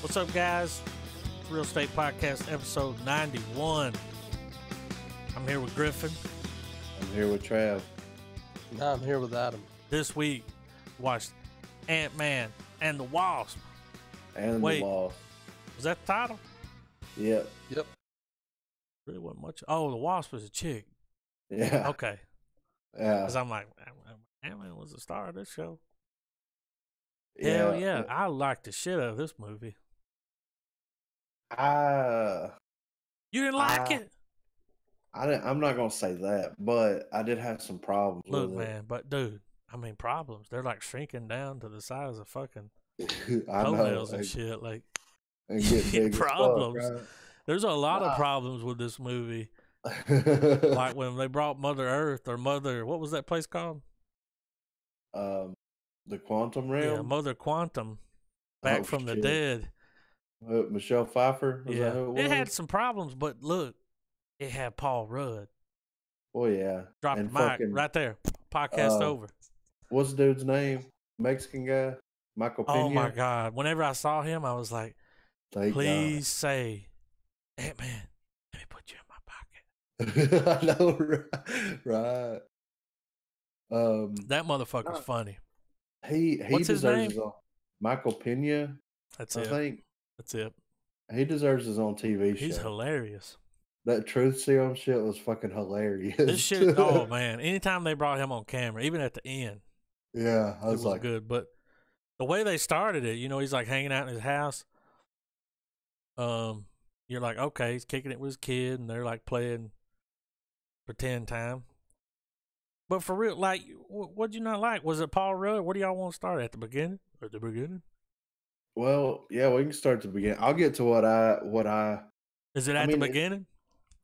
What's up, guys? Real Estate Podcast, episode 91. I'm here with Griffin. I'm here with Trav. I'm here with Adam. This week, watched Ant-Man and the Wasp. And Wait, the Wasp. Was that the title? Yep. Really wasn't much. Oh, the Wasp was a chick. Yeah. Okay. Yeah. Because I'm like, Ant-Man was the star of this show. Hell yeah. I liked the shit out of this movie. You didn't like it? I'm not gonna say that, but I did have some problems Look, with man, but dude, I mean problems. They're like shrinking down to the size of fucking it. I toenails know. and shit. Like And get big problems. as fuck, There's a lot of problems with this movie. Like when they brought Mother Earth or Mother, what was that place called? right? The Quantum Realm. Yeah, Mother Quantum, back from the shit. dead. Michelle Pfeiffer. Was that who it was? It had some problems, but look, it had Paul Rudd. Oh yeah. Drop the mic right there. Podcast over. What's the dude's name? Mexican guy. Michael Pena. Oh my God! Whenever I saw him, I was like, Thank please say, Ant-Man, let me put you in my pocket. God. I know, right? That motherfucker's funny. He What's his deserves name? his own. Michael Pena. That's I it. think That's it. he deserves his own TV show. He's hilarious. That truth serum shit was fucking hilarious. This shit, oh man! Anytime they brought him on camera, even at the end, Yeah, I it was was like, good. But the way they started it, he's like hanging out in his house. You're like, okay, he's kicking it with his kid, and they're like playing pretend time. But for real, like, what'd you not like? Was it Paul Rudd? What do y'all want to start at the beginning? At the beginning? well, yeah, we can start at the beginning. I'll get to what I. Is it at the beginning?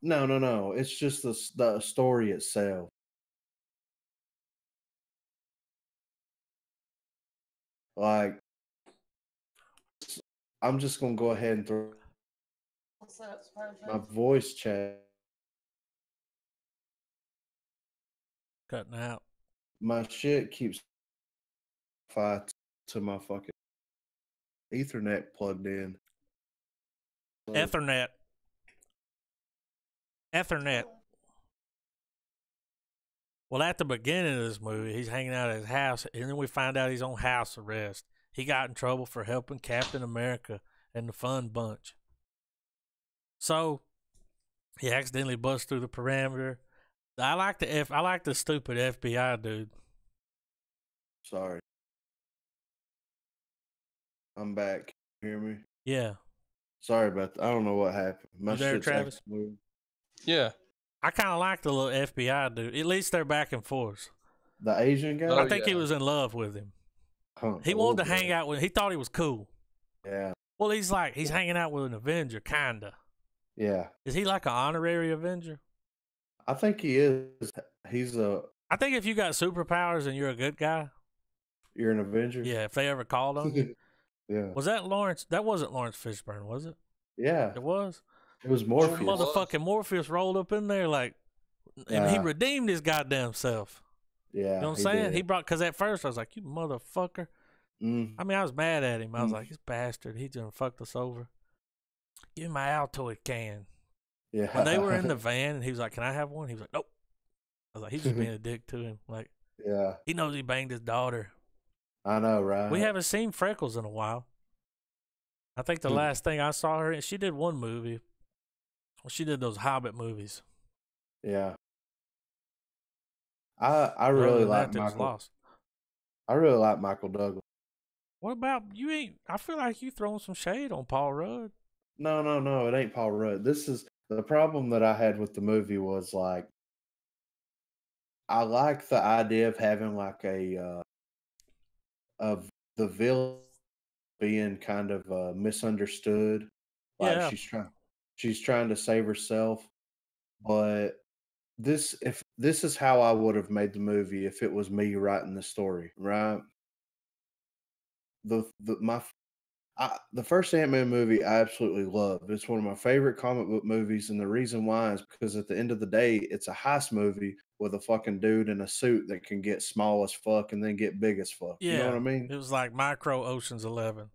No. It's just the story itself. Like, I'm just gonna go ahead and throw my voice chat. Cutting out. My shit keeps fight to my fucking Ethernet plugged in. So, Ethernet. Well, at the beginning of this movie, he's hanging out at his house, and then we find out he's on house arrest. He got in trouble for helping Captain America and the Fun Bunch. So he accidentally busts through the perimeter. I like the stupid FBI dude. Sorry. I'm back. Hear me? Yeah. Sorry about that. I don't know what happened. My You there, shit's Travis? acting weird. Yeah. I kind of like the little FBI dude. At least they're back and forth. The Asian guy? Oh, I think he yeah. was in love with him. Huh, He a wanted to little hang bit. out with. He thought he was cool. Yeah. Well, he's hanging out with an Avenger, kinda. Yeah. Is he like an honorary Avenger? I think he is. He's I think if you got superpowers and you're a good guy, you're an Avenger? yeah. If they ever called on you, Yeah. was that Lawrence? That wasn't Lawrence Fishburne, was it? Yeah. It was. It was Morpheus. Well, Motherfucking Morpheus rolled up in there like, and he Yeah. redeemed his goddamn self. Yeah. You know what I'm saying? did. He brought, because at first I was like, you motherfucker. Mm. I mean, I was mad at him. I was like, this bastard, he done fucked us over. Give me my Altoid can. Yeah. When they were in the van and he was like, can I have one? He was like, nope. I was like, he's just being a dick to him. Like, Yeah. he knows he banged his daughter. I know, right? We haven't seen Freckles in a while. I think the last thing I saw her in, she did one movie. Well, she did those Hobbit movies. Yeah. I Other really than like that, it was Michael. Lost. I really like Michael Douglas. What about you? I feel like you throwing some shade on Paul Rudd. No. It ain't Paul Rudd. This is the problem that I had with the movie was like, I like the idea of having like a of the villain being kind of misunderstood. Like Yeah. she's trying to save herself, but if this is how I would have made the movie if it was me writing the story, right? The first Ant-Man movie I absolutely love. It's one of my favorite comic book movies, and the reason why is because at the end of the day, it's a heist movie with a fucking dude in a suit that can get small as fuck and then get big as fuck. You know what Yeah. I mean? It was like micro Ocean's 11.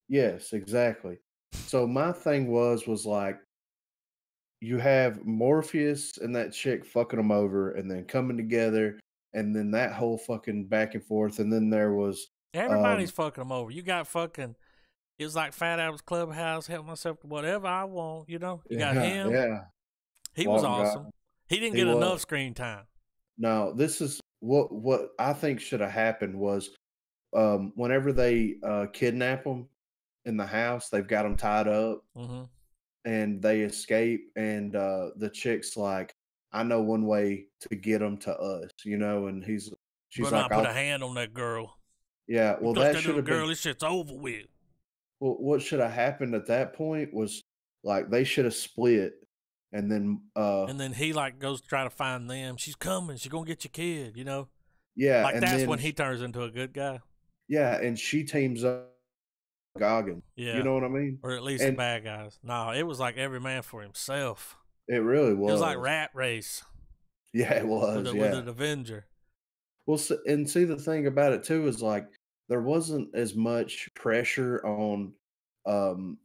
Yes, exactly. So my thing was like you have Morpheus and that chick fucking them over and then coming together and then that whole fucking back and forth and then there was Everybody's fucking them over. You got fucking, it was like Fat Albert Clubhouse, help myself to whatever I want, you know? You got yeah, him. yeah. He was Walton got awesome. He didn't he get was. enough screen time. No, this is what I think should have happened was whenever they kidnap them in the house, they've got them tied up Mm-hmm. and they escape and the chick's like, I know one way to get them to us, you know, and she's But I like, put I'll a hand on that girl. yeah, You well touch that that should little have been girl, this shit's over with. well, what should have happened at that point was like they should have split and then And then he like goes to try to find them. She's coming. She's gonna get your kid. You know, yeah, like and that's then when he turns into a good guy. yeah, and she teams up with Goggins. You Yeah, know what I mean? or at least the And bad guys. No, it was like every man for himself. it really It was like was. Rat Race Yeah, it was. with Yeah. an Avenger. Well, and see the thing about it too is like there wasn't as much pressure on um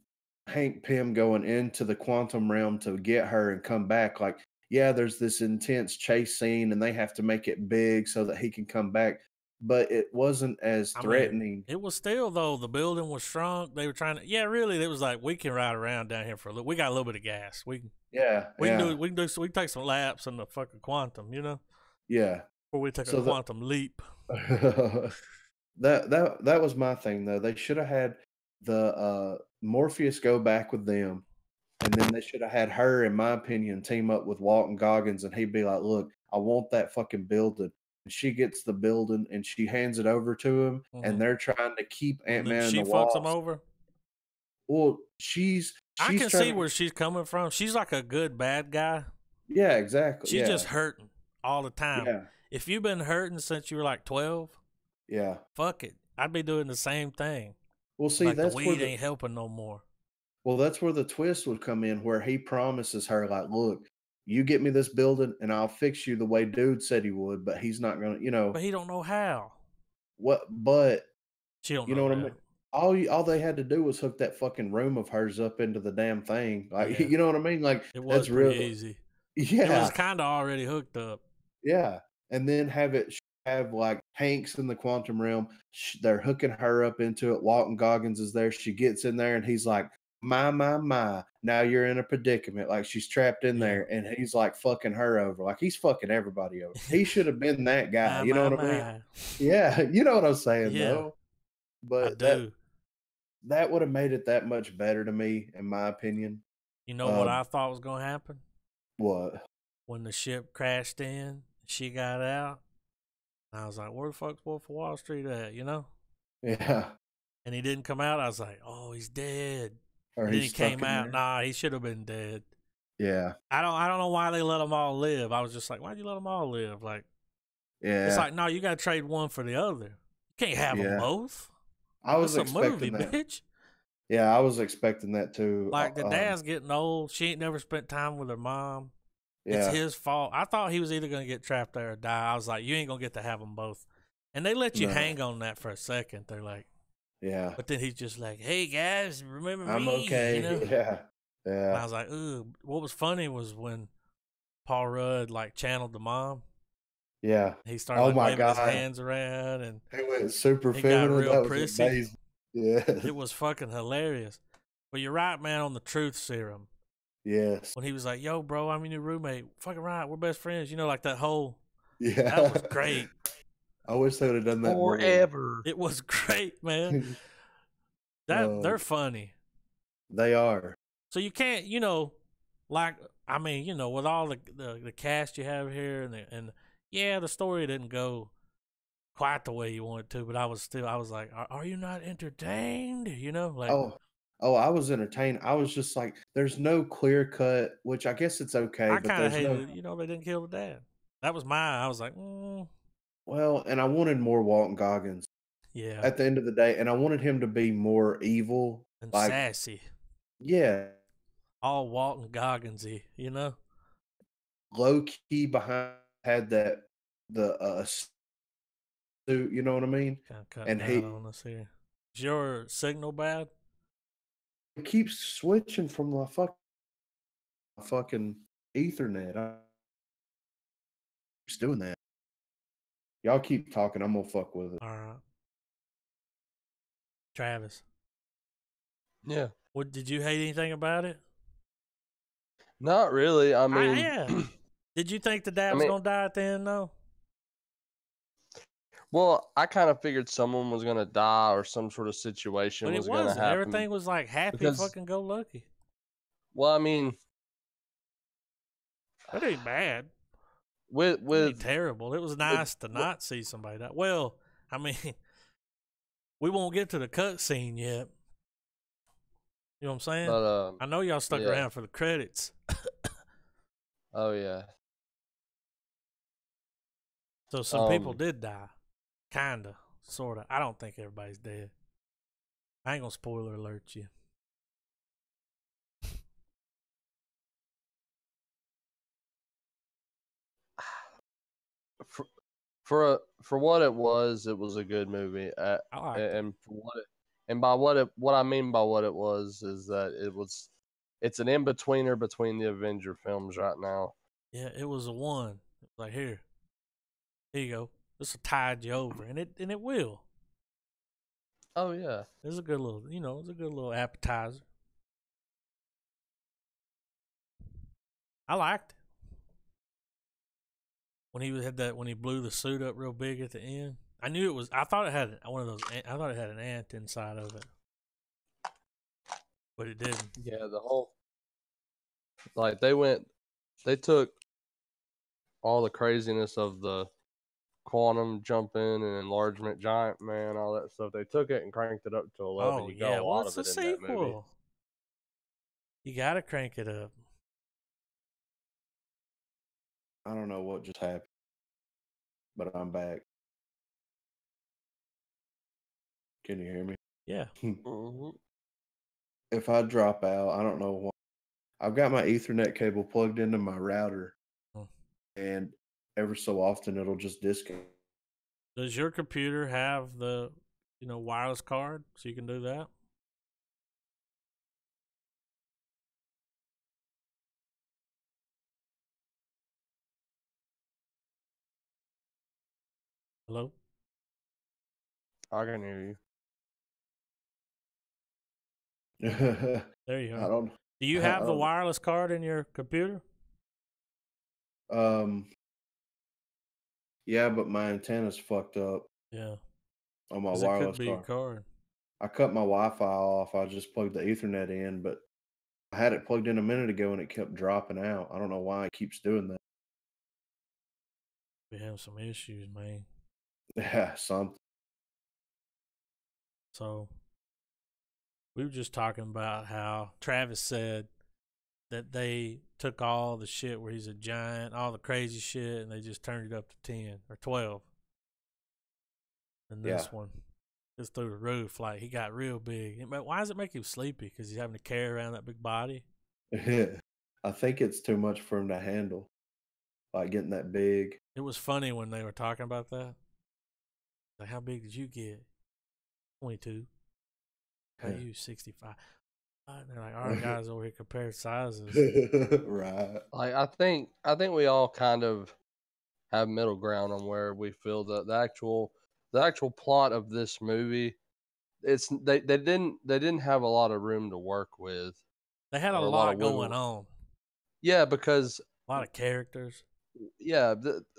Hank Pym going into the quantum realm to get her and come back. Like, yeah, there's this intense chase scene and they have to make it big so that he can come back, but it wasn't as I mean, threatening. it was still though the building was shrunk. They were trying to. Yeah, really, it was like we can ride around down here for a little. We got a little bit of gas. We can Yeah, we can do yeah, we can do we can take some laps in the fucking quantum. You know, yeah. before we take a So the quantum leap. that was my thing though. They should have had the Morpheus go back with them. And then they should have had her, in my opinion, team up with Walton Goggins, and he'd be like, "Look, I want that fucking building." And she gets the building, and she hands it over to him, Mm-hmm. and they're trying to keep Ant And then Man and she the fucks him Wasp. over. Well, I she's can see trying to, where she's coming from. She's like a good bad guy. yeah, exactly, She's just yeah, hurting all the time. yeah, If you've been hurting since you were like 12, yeah. fuck it. I'd be doing the same thing. Well, see, Like the weed ain't helping no more. that's where the twist would come in, where he promises her, like, "Look, you get me this building, and I'll fix you the way Dude said he would." But he's not gonna, But he don't know how. what? But She don't you know know what I how. mean? All they had to do was hook that fucking room of hers up into the damn thing. Like, Yeah. you know what I mean? Like, It was that's pretty real. easy. Yeah. It was kind of already hooked up. Yeah. And then have like Hanks in the quantum realm. They're hooking her up into it. Walton Goggins is there. She gets in there and he's like, my. Now you're in a predicament. Like she's trapped in there and he's like fucking her over. Like he's fucking everybody over. He should have been that guy. You know what I mean? Yeah. You know what I'm saying though? I But do. that would have made it that much better to me, in my opinion. You know what I thought was going to happen? What? When the ship crashed in, she got out. I was like, where the fuck's Wolf of Wall Street at, you know? Yeah. And he didn't come out. I was like, oh, he's dead. Or And then he he's stuck came in out. there. Nah, he should have been dead. Yeah. I don't know why they let them all live. I was just like, why'd you let them all live? Like, Yeah. it's like, no, you got to trade one for the other. You can't have them both. I was It's a movie, expecting that. bitch. Yeah, I was expecting that too. Like, the dad's getting old. She ain't never spent time with her mom. Yeah. It's his fault. I thought he was either going to get trapped there or die. I was like, you ain't going to get to have them both. And they let you No. hang on that for a second. They're like, Yeah. but then he's just like, hey, guys, remember me? I'm okay. You know? Yeah. And I Yeah. was like, ooh. What was funny was when Paul Rudd, like, channeled the mom. Yeah. He started, Oh like, my waving his God. hands around. And He went super It got feminine. real That was prissy. amazing. Yeah. it was fucking hilarious. But you're right, man, on the truth serum. Yes. When he was like, yo, bro, I'm your new roommate. Fucking right. We're best friends. You know, like that whole, Yeah. that was great. I wish they would have done that more. Forever. It was great, man. They're funny. They are. So you can't, you know, like, I mean, you know, with all the cast you have here and yeah, the story didn't go quite the way you wanted to, but I was like, are you not entertained? You know, like I was entertained. I was just like, there's no clear cut, which I guess it's okay, I but kind of there's hated no. it. You know, they didn't kill the dad. That was I was like, Well, and I wanted more Walton Goggins yeah, at the end of the day, and I wanted him to be more evil. and Like, sassy, yeah, all Walton Gogginsy. You know, low key behind had the suit, you know what I mean? kind of cutting And out on us here. Is your signal bad? he keeps switching from my fucking Ethernet. He's doing that. Y'all keep talking. I'm gonna fuck with it. All right, Travis. Yeah. What did you hate anything about it? Not really. I mean, Yeah. Did you think the dad I was mean, gonna die at the end though? well, I kind of figured someone was gonna die or some sort of situation But it was gonna wasn't. happen Everything was like happy, because, fucking go lucky. well, I mean, That ain't bad. with It ain't with terrible. It was nice to not see somebody die. Well, I mean, we won't get to the cut scene yet. You know what I'm saying? but I know y'all stuck yeah. around for the credits. Oh yeah. So some people did die. Kinda. Sorta. I don't think everybody's dead. I ain't gonna spoiler alert you. For what it was a good movie. I liked it. And for what I mean by what it was is that it's an in betweener between the Avenger films right now. Yeah, it was a one. It was like here you go. This will tide you over. And it will. Oh yeah. It's a good little it's a good little appetizer. I liked it. When he blew the suit up real big at the end. I knew it was. I thought it had one of those. I thought it had an ant inside of it, but it didn't. Yeah, the whole like they took all the craziness of the quantum jumping and enlargement giant man, all that stuff. They took it and cranked it up to 11. Oh You got yeah, a well lot it's of a it in that movie. sequel. You gotta crank it up. I don't know what just happened, but I'm back. Can you hear me? Yeah. Mm-hmm. If I drop out, I don't know why. I've got my Ethernet cable plugged into my router, and ever so often it'll just disconnect. Does your computer have the wireless card so you can do that? Hello? I can hear I There you are. don't. Do you I have the don't. wireless card in your computer? Yeah, but my antenna's fucked up Yeah. on my 'Cause it could wireless be your card. card. I cut my Wi-Fi off. I just plugged the Ethernet in, but I had it plugged in a minute ago and it kept dropping out. I don't know why it keeps doing that. We have some issues, man. Yeah, something. So we were just talking about how Travis said that they took all the shit where he's a giant, all the crazy shit, and they just turned it up to 10 or 12. And this one is through the roof. Like, he got real big. Why does it make him sleepy? Because he's having to carry around that big body? I think it's too much for him to handle, like getting that big. It was funny when they were talking about that. Like, how big did you get? 22. How you 65? And they're like, all right, guys over here compare sizes. Right. Like I think we all kind of have middle ground on where we feel that the actual plot of this movie, they didn't have a lot of room to work with. They had a or lot wiggle. going on. Yeah, because A lot of characters. yeah,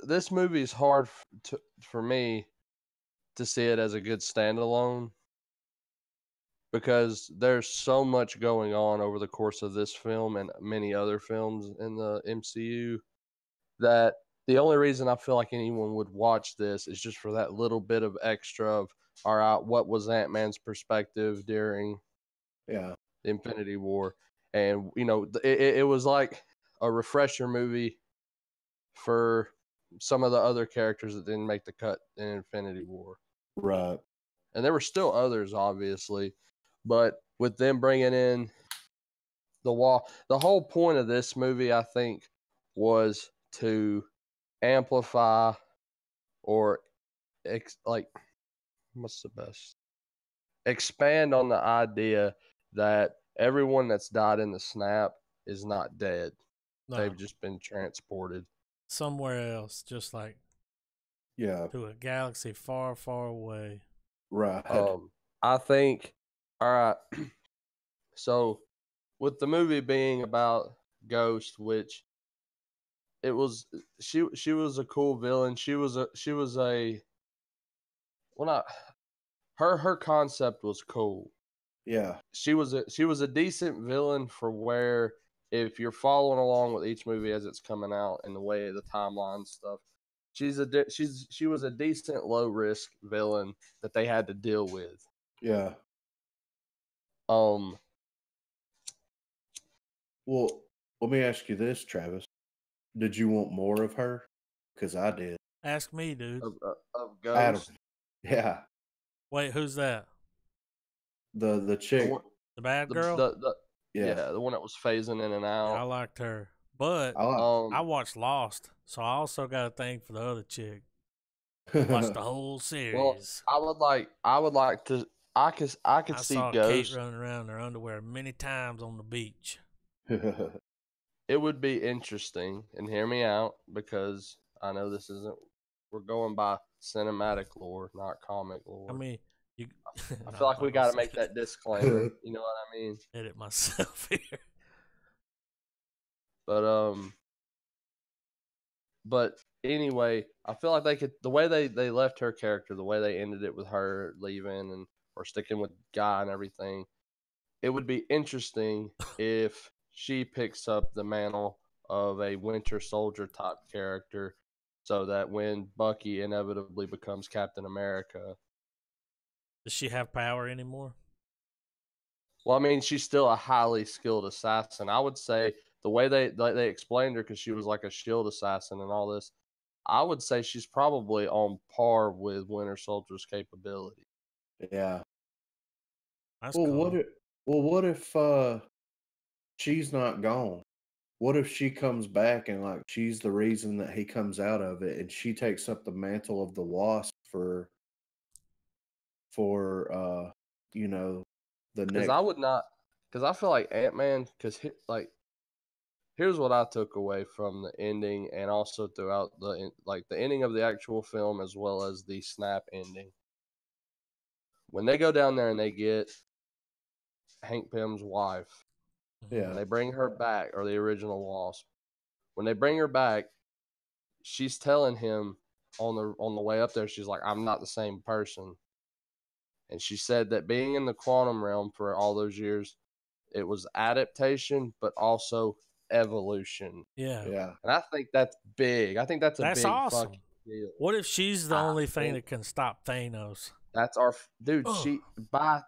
this movie is hard for me to see it as a good standalone because there's so much going on over the course of this film and many other films in the MCU that the only reason I feel like anyone would watch this is just for that little bit of extra of, all right, what was Ant-Man's perspective during Yeah. the Infinity War? And, it was like a refresher movie for some of the other characters that didn't make the cut in Infinity War. Right. And there were still others, obviously, but with them bringing in the wall, the whole point of this movie, I think, was to amplify or what's the best? Expand on the idea that everyone that's died in the snap is not dead. No, They've just been transported. somewhere else, just like Yeah. to a galaxy far, far away. Right. I think, all right, so with the movie being about Ghost, which it was, she was a cool villain. She was a well, not her concept was cool. Yeah. She was a decent villain for where, if you're following along with each movie as it's coming out and the way of the timeline stuff, she was a decent low risk villain that they had to deal with. Yeah. Um, Well, let me ask you this, Travis. Did you want more of her? Because I did. Ask me, dude. of Adam. Ghost. Yeah. Wait, who's that? The The chick. one, The bad the, girl? the Yeah. yeah, the one that was phasing in and Yeah, I out. liked her. But I like. I watched Lost, so I also got a thing for the other chick. Watched the whole Well, series. I would like to. I could I see saw Kate Ghost. running around in her underwear many times on the beach. It would be interesting, and hear me out, because I know this isn't. We're going by cinematic lore, not comic lore. I mean, you. I No, feel like I'm we not got to gonna make say that disclaimer. You know what I mean? Edit myself here. But anyway, I feel like they could, the way they left her character, the way they ended it with her leaving and or sticking with Guy and everything. It would be interesting if she picks up the mantle of a Winter Soldier type character, so that when Bucky inevitably becomes Captain America. Does she have power anymore? Well, I mean, she's still a highly skilled assassin. I would say the way they explained her, because she was like a shield assassin and all this, I would say she's probably on par with Winter Soldier's capability. Yeah. That's Well, cool. what if she's not gone? What if she comes back and like she's the reason that he comes out of it, and she takes up the mantle of the Wasp for the Because next. I would not, because I feel like Ant-Man, because here's what I took away from the ending, and also throughout the ending of the actual film as well as the snap ending. When they go down there and they get Hank Pym's wife, Yeah. and they bring her back, or the original Wasp, when they bring her back, she's telling him on the way up there, she's like, "I'm not the same person." And she said that being in the quantum realm for all those years, it was adaptation, but also evolution. Yeah. Yeah. And I think that's big. I think that's a That's big awesome. fucking deal. What if she's the I only thing think that can stop Thanos? that's our dude. Ugh. She by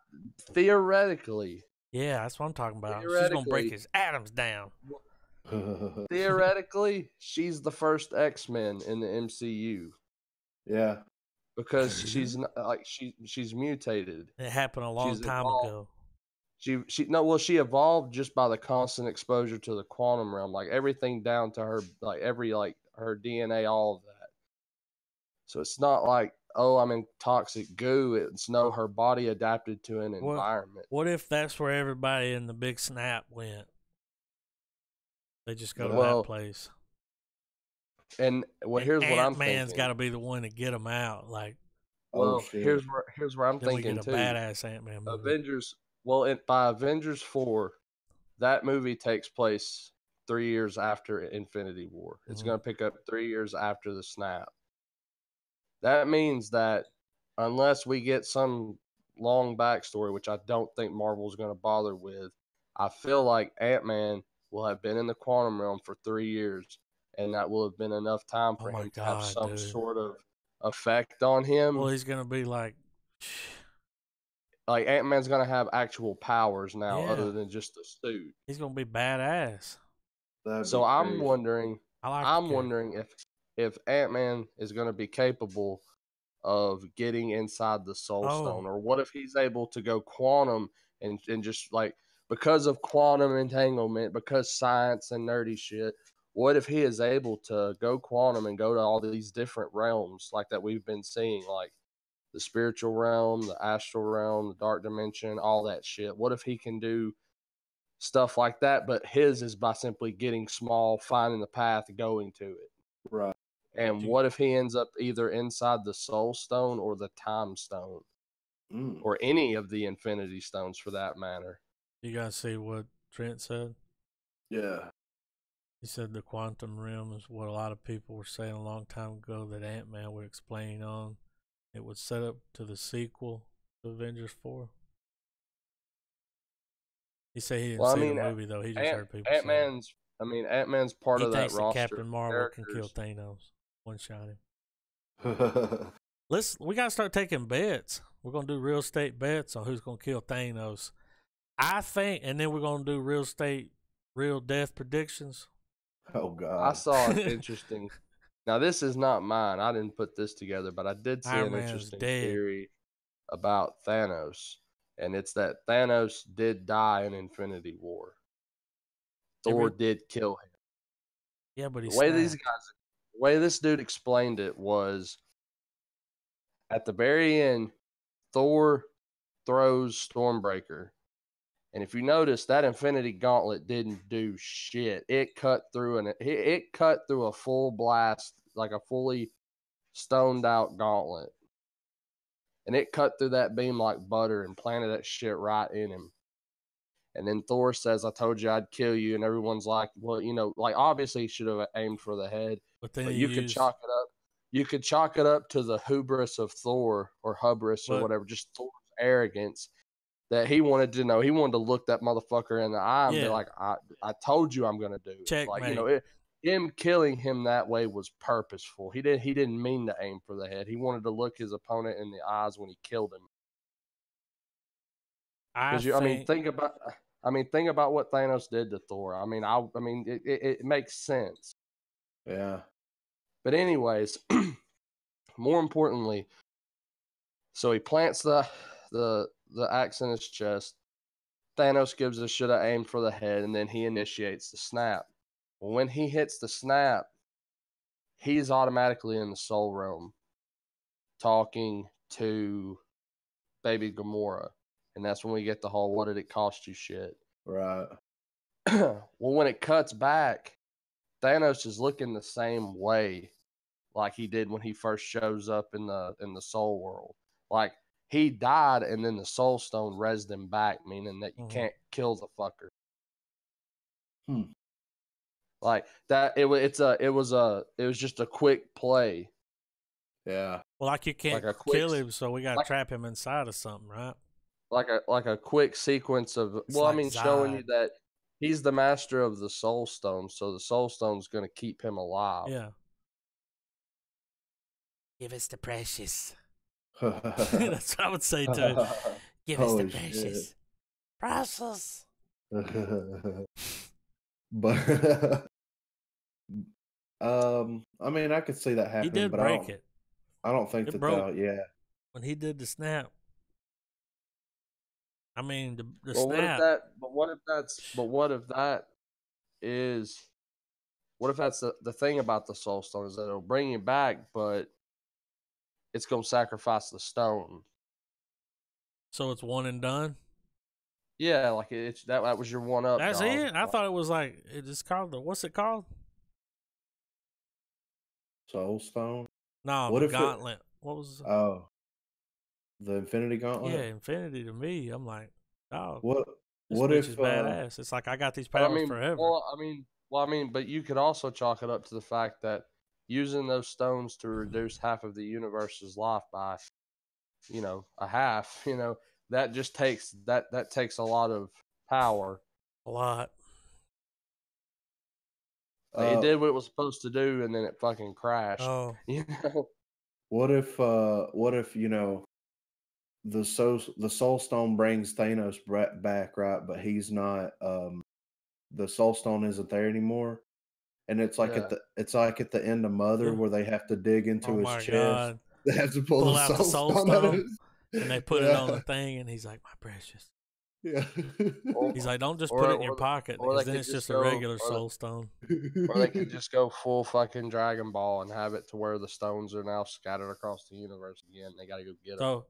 theoretically, Yeah, that's what I'm talking about. She's gonna break theoretically, his atoms down. theoretically, she's the first X-Men in the MCU Yeah. because she's not, like she's mutated. It happened a long She's time evolved. ago. She evolved just by the constant exposure to the quantum realm, like everything down to her, like every like her DNA, all of that. So it's not like, oh, I'm in toxic goo. It's no, her body adapted to an environment. What if that's where everybody in the big snap went? They just go to Well, that place. And here's what I'm Ant-Man's thinking. got to be the one to get them out. Like, Well, shit. here's where I'm then we thinking get a too. badass Ant-Man movie. Avengers. Well, by Avengers 4, that movie takes place 3 years after Infinity War. It's going to pick up 3 years after the snap. That means that unless we get some long backstory, which I don't think Marvel's going to bother with, I feel like Ant-Man will have been in the quantum realm for 3 years, and that will have been enough time Oh for my him to have God, some dude. sort of effect on him. Well, he's gonna be like Ant-Man's gonna have actual powers now, Yeah. other than just a suit. he's gonna be badass. That'd So be I'm crazy. wondering, I like I'm the character. wondering if Ant-Man is gonna be capable of getting inside the Soul Stone, or what if he's able to go quantum and just like, because of quantum entanglement, because science and nerdy shit, what if he is able to go quantum and go to all these different realms like that we've been seeing, like the spiritual realm, the astral realm, the dark dimension, all that shit? What if he can do stuff like that, but his is by simply getting small, finding the path, going to it? Right. And what if he ends up either inside the Soul Stone or the Time Stone, or any of the Infinity Stones for that matter? You guys see what Trent said? Yeah. He said the quantum realm is what a lot of people were saying a long time ago that Ant-Man would explain on. It would set up to the sequel to Avengers 4. He said he didn't see the movie though. He just heard people say it. Ant-Man's part He of that thinks that roster. Captain Marvel can kill Thanos. One shot him. Oh, We gotta start taking bets. We're gonna do real estate bets on who's gonna kill Thanos. I think, and then we're gonna do real death predictions. God. I saw an interesting. Now this is not mine. I didn't put this together, but I did see Iron an Man's interesting dead. theory about Thanos, and it's that Thanos did die in Infinity War. Thor did kill him. Yeah, but The way this dude explained it was, at the very end, Thor throws Stormbreaker. And if you notice, that Infinity Gauntlet didn't do shit. It cut through a full blast, like a fully stoned out gauntlet. And it cut through that beam like butter and planted that shit right in him. And then Thor says, "I told you I'd kill you." And everyone's like, well, like obviously he should have aimed for the head. But then You could chalk it up. You could chalk it up to the hubris of Thor, or hubris, or whatever, just Thor's arrogance, that he wanted to look that motherfucker in the eye and be like, I told you I'm gonna do it. Checkmate. Like, him killing him that way was purposeful. He didn't mean to aim for the head. He wanted to look his opponent in the eyes when he killed him. Think about what Thanos did to Thor. It makes sense. Yeah. But anyways, more importantly, so he plants the axe in his chest. Thanos gives a should have aimed for the head, and then he initiates the snap. Well, when he hits the snap, he's automatically in the soul realm, talking to baby Gamora. And that's when we get the whole "what did it cost you" shit. Right. Well, when it cuts back, Thanos is looking the same way like he did when he first shows up in the soul world. Like, he died and then the soul stone rezzed him back, meaning that you can't kill the fucker. Like that, it was just a quick play. Yeah. Well, like you can't kill him, so we gotta trap him inside of something, right? Like a quick sequence of showing you that he's the master of the soul stone, so the soul stone's gonna keep him alive. Yeah. Give us the precious. That's what I would say too. Give us the precious. Shit. Precious. But I could see that happening. He did but break it. I don't think it that broke. Yeah. When he did the snap. I mean the well, snap. What if that's the thing about the soul stone, is that it'll bring you back, but it's gonna sacrifice the stone. So it's one and done? Yeah, like that was your one up. That's dog. it? I thought it was like, it's called what's it called? Soul Stone? No, the Gauntlet. What was it? Oh. The Infinity Gauntlet? Yeah, Infinity to me. I'm like, dog. What if is badass? It's like I got these powers forever. But you could also chalk it up to the fact that using those stones to reduce half of the universe's life by, a half, that just takes that takes a lot of power. A lot. Like, it did what it was supposed to do, and then it fucking crashed. Oh, You know? What if the Soul Stone brings Thanos back, right? But he's not. The Soul Stone isn't there anymore, and it's like Yeah. at the end of Mother Yeah. where they have to dig into oh his my chest. God. They have to pull Out the Soul Stone out of Stone, his. and they put it on the thing, and he's like, my precious. Yeah. He's like, don't just Or- put it in or your the- pocket, or they because then could it's just just a go- regular or the- Soul Stone. Or they could just go full fucking Dragon Ball and have it to where the stones are now scattered across the universe again. They got to go get them. So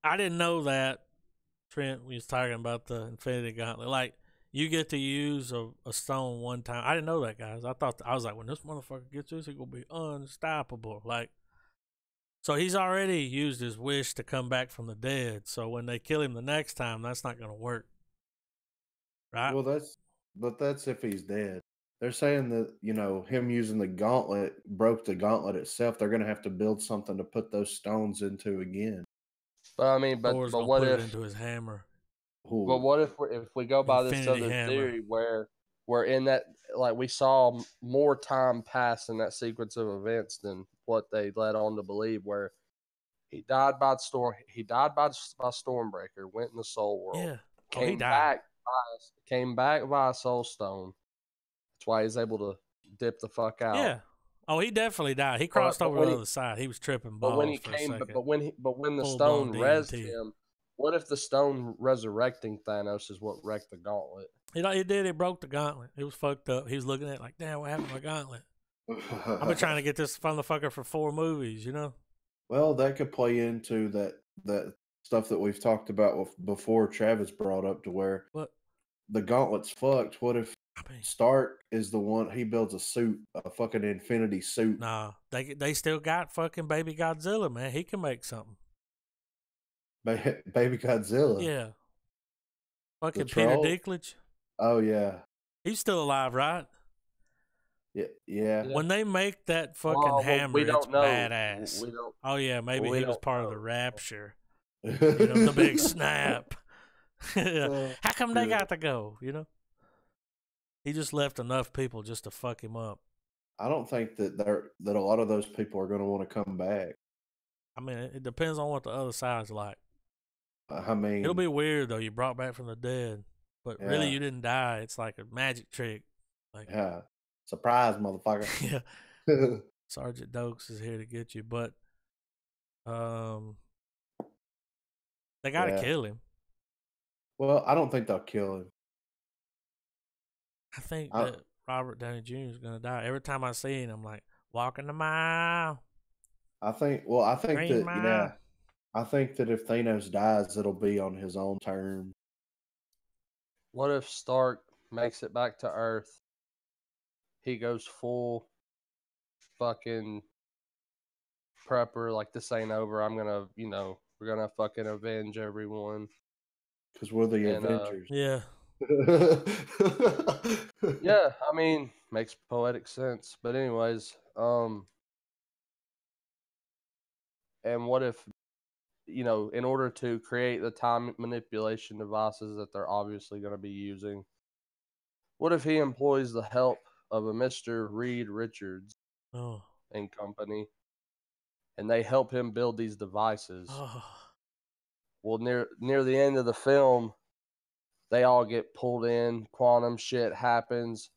I didn't know that, Trent, we was talking about the Infinity Gauntlet. Like, you get to use a stone one time. I didn't know that, guys. I was like, when this motherfucker gets this, he's gonna be unstoppable. Like, so he's already used his wish to come back from the dead. So when they kill him the next time, that's not gonna work, right? Well, that's if he's dead. They're saying that him using the gauntlet broke the gauntlet itself. They're gonna have to build something to put those stones into again. But I mean, Thor's but gonna what put it if? into his hammer. But what if we go by this Infinity other hammer. theory where we're in that, like, we saw more time pass in that sequence of events than what they led on to believe, where he died by Stormbreaker, went in the Soul World, Yeah. Oh, he died. came back by a Soul Stone. That's why he's able to dip the fuck out. Yeah. Oh, he definitely died. He crossed over when the he- other side. He was tripping But when balls he for a came, second. but when the Full-blown stone rezzed DMT. him, what if the stone resurrecting Thanos is what wrecked the gauntlet? He did. He broke the gauntlet. It was fucked up. He was looking at it like, damn, what happened to my gauntlet? I've been trying to get this motherfucker for 4 movies, you know? Well, that could play into that stuff that we've talked about before. Travis brought up to where What? the gauntlet's fucked. What if I mean, Stark is the one? He builds a suit, a fucking Infinity suit. nah, they still got fucking Baby Godzilla, man. He can make something. Baby Godzilla. Yeah. Fucking The Peter troll? Dinklage. Oh yeah. He's still alive, right? Yeah. Yeah. When they make that fucking Well, hammer, we it's don't know. badass. We don't. Oh yeah, maybe we he was don't part of the know. rapture. You know, the big snap. Well, How come they yeah. got to go? You know, he just left enough people just to fuck him up. I don't think that a lot of those people are going to want to come back. I mean, it depends on what the other side's like. I mean, It'll be weird though. You brought back from the dead, but really Yeah. you didn't die. It's like a magic trick. Like, yeah, surprise, motherfucker. yeah, Sergeant Dokes is here to get you, but they got to Yeah. kill him. Well, I don't think they'll kill him. I think I- that Robert Downey Jr. is gonna die. Every time I see him, I'm like, walking the mile. I think Green that Mile. yeah, I think that if Thanos dies, it'll be on his own terms. What if Stark makes it back to Earth? He goes full fucking prepper, like, this ain't over. I'm gonna, we're gonna fucking avenge everyone. Because we're the And, Avengers. Yeah, Yeah, I mean, makes poetic sense. But anyways, and what if, in order to create the time manipulation devices that they're obviously going to be using, what if he employs the help of a Mr. Reed Richards oh, and company, and they help him build these devices? oh. Well, near the end of the film, they all get pulled in, quantum shit happens,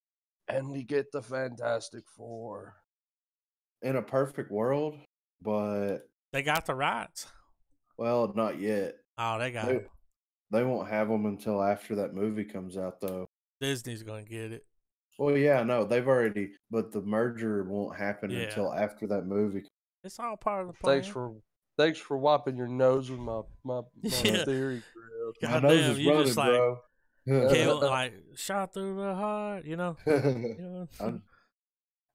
and we get the Fantastic Four. In a perfect world, but They got the rights. well, not yet. Oh, they got They, 'em. they won't have them until after that movie comes out, though. Disney's gonna get it. Well, yeah, no, they've already, but the merger won't happen Yeah. until after that movie. It's all part of the plan. Thanks for wiping your nose with my Yeah. theory grill. My Goddamn, nose is you running, just like bro. kill, like shot through the heart. You know.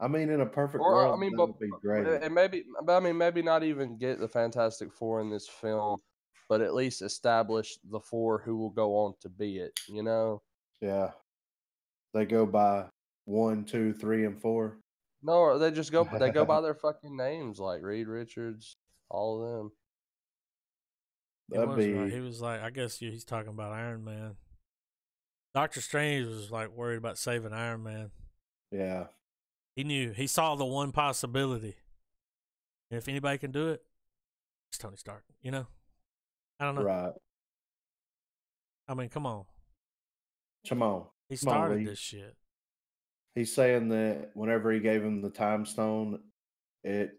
I mean, in a perfect Or world, I mean, that but would be great. and maybe not even get the Fantastic Four in this film, but at least establish the four who will go on to be it. You know? Yeah, they go by 1, 2, 3, and 4. No, they just go. They go by their fucking names, like Reed Richards, all of them. He That'd was be right. He was like, I guess he's talking about Iron Man. Doctor Strange was like worried about saving Iron Man. yeah. He knew. He saw the one possibility. And if anybody can do it, it's Tony Stark. You know? I don't know. Right. I mean, come on. Come on. He Come on, started Lee. this shit. He's saying that whenever he gave him the time stone, it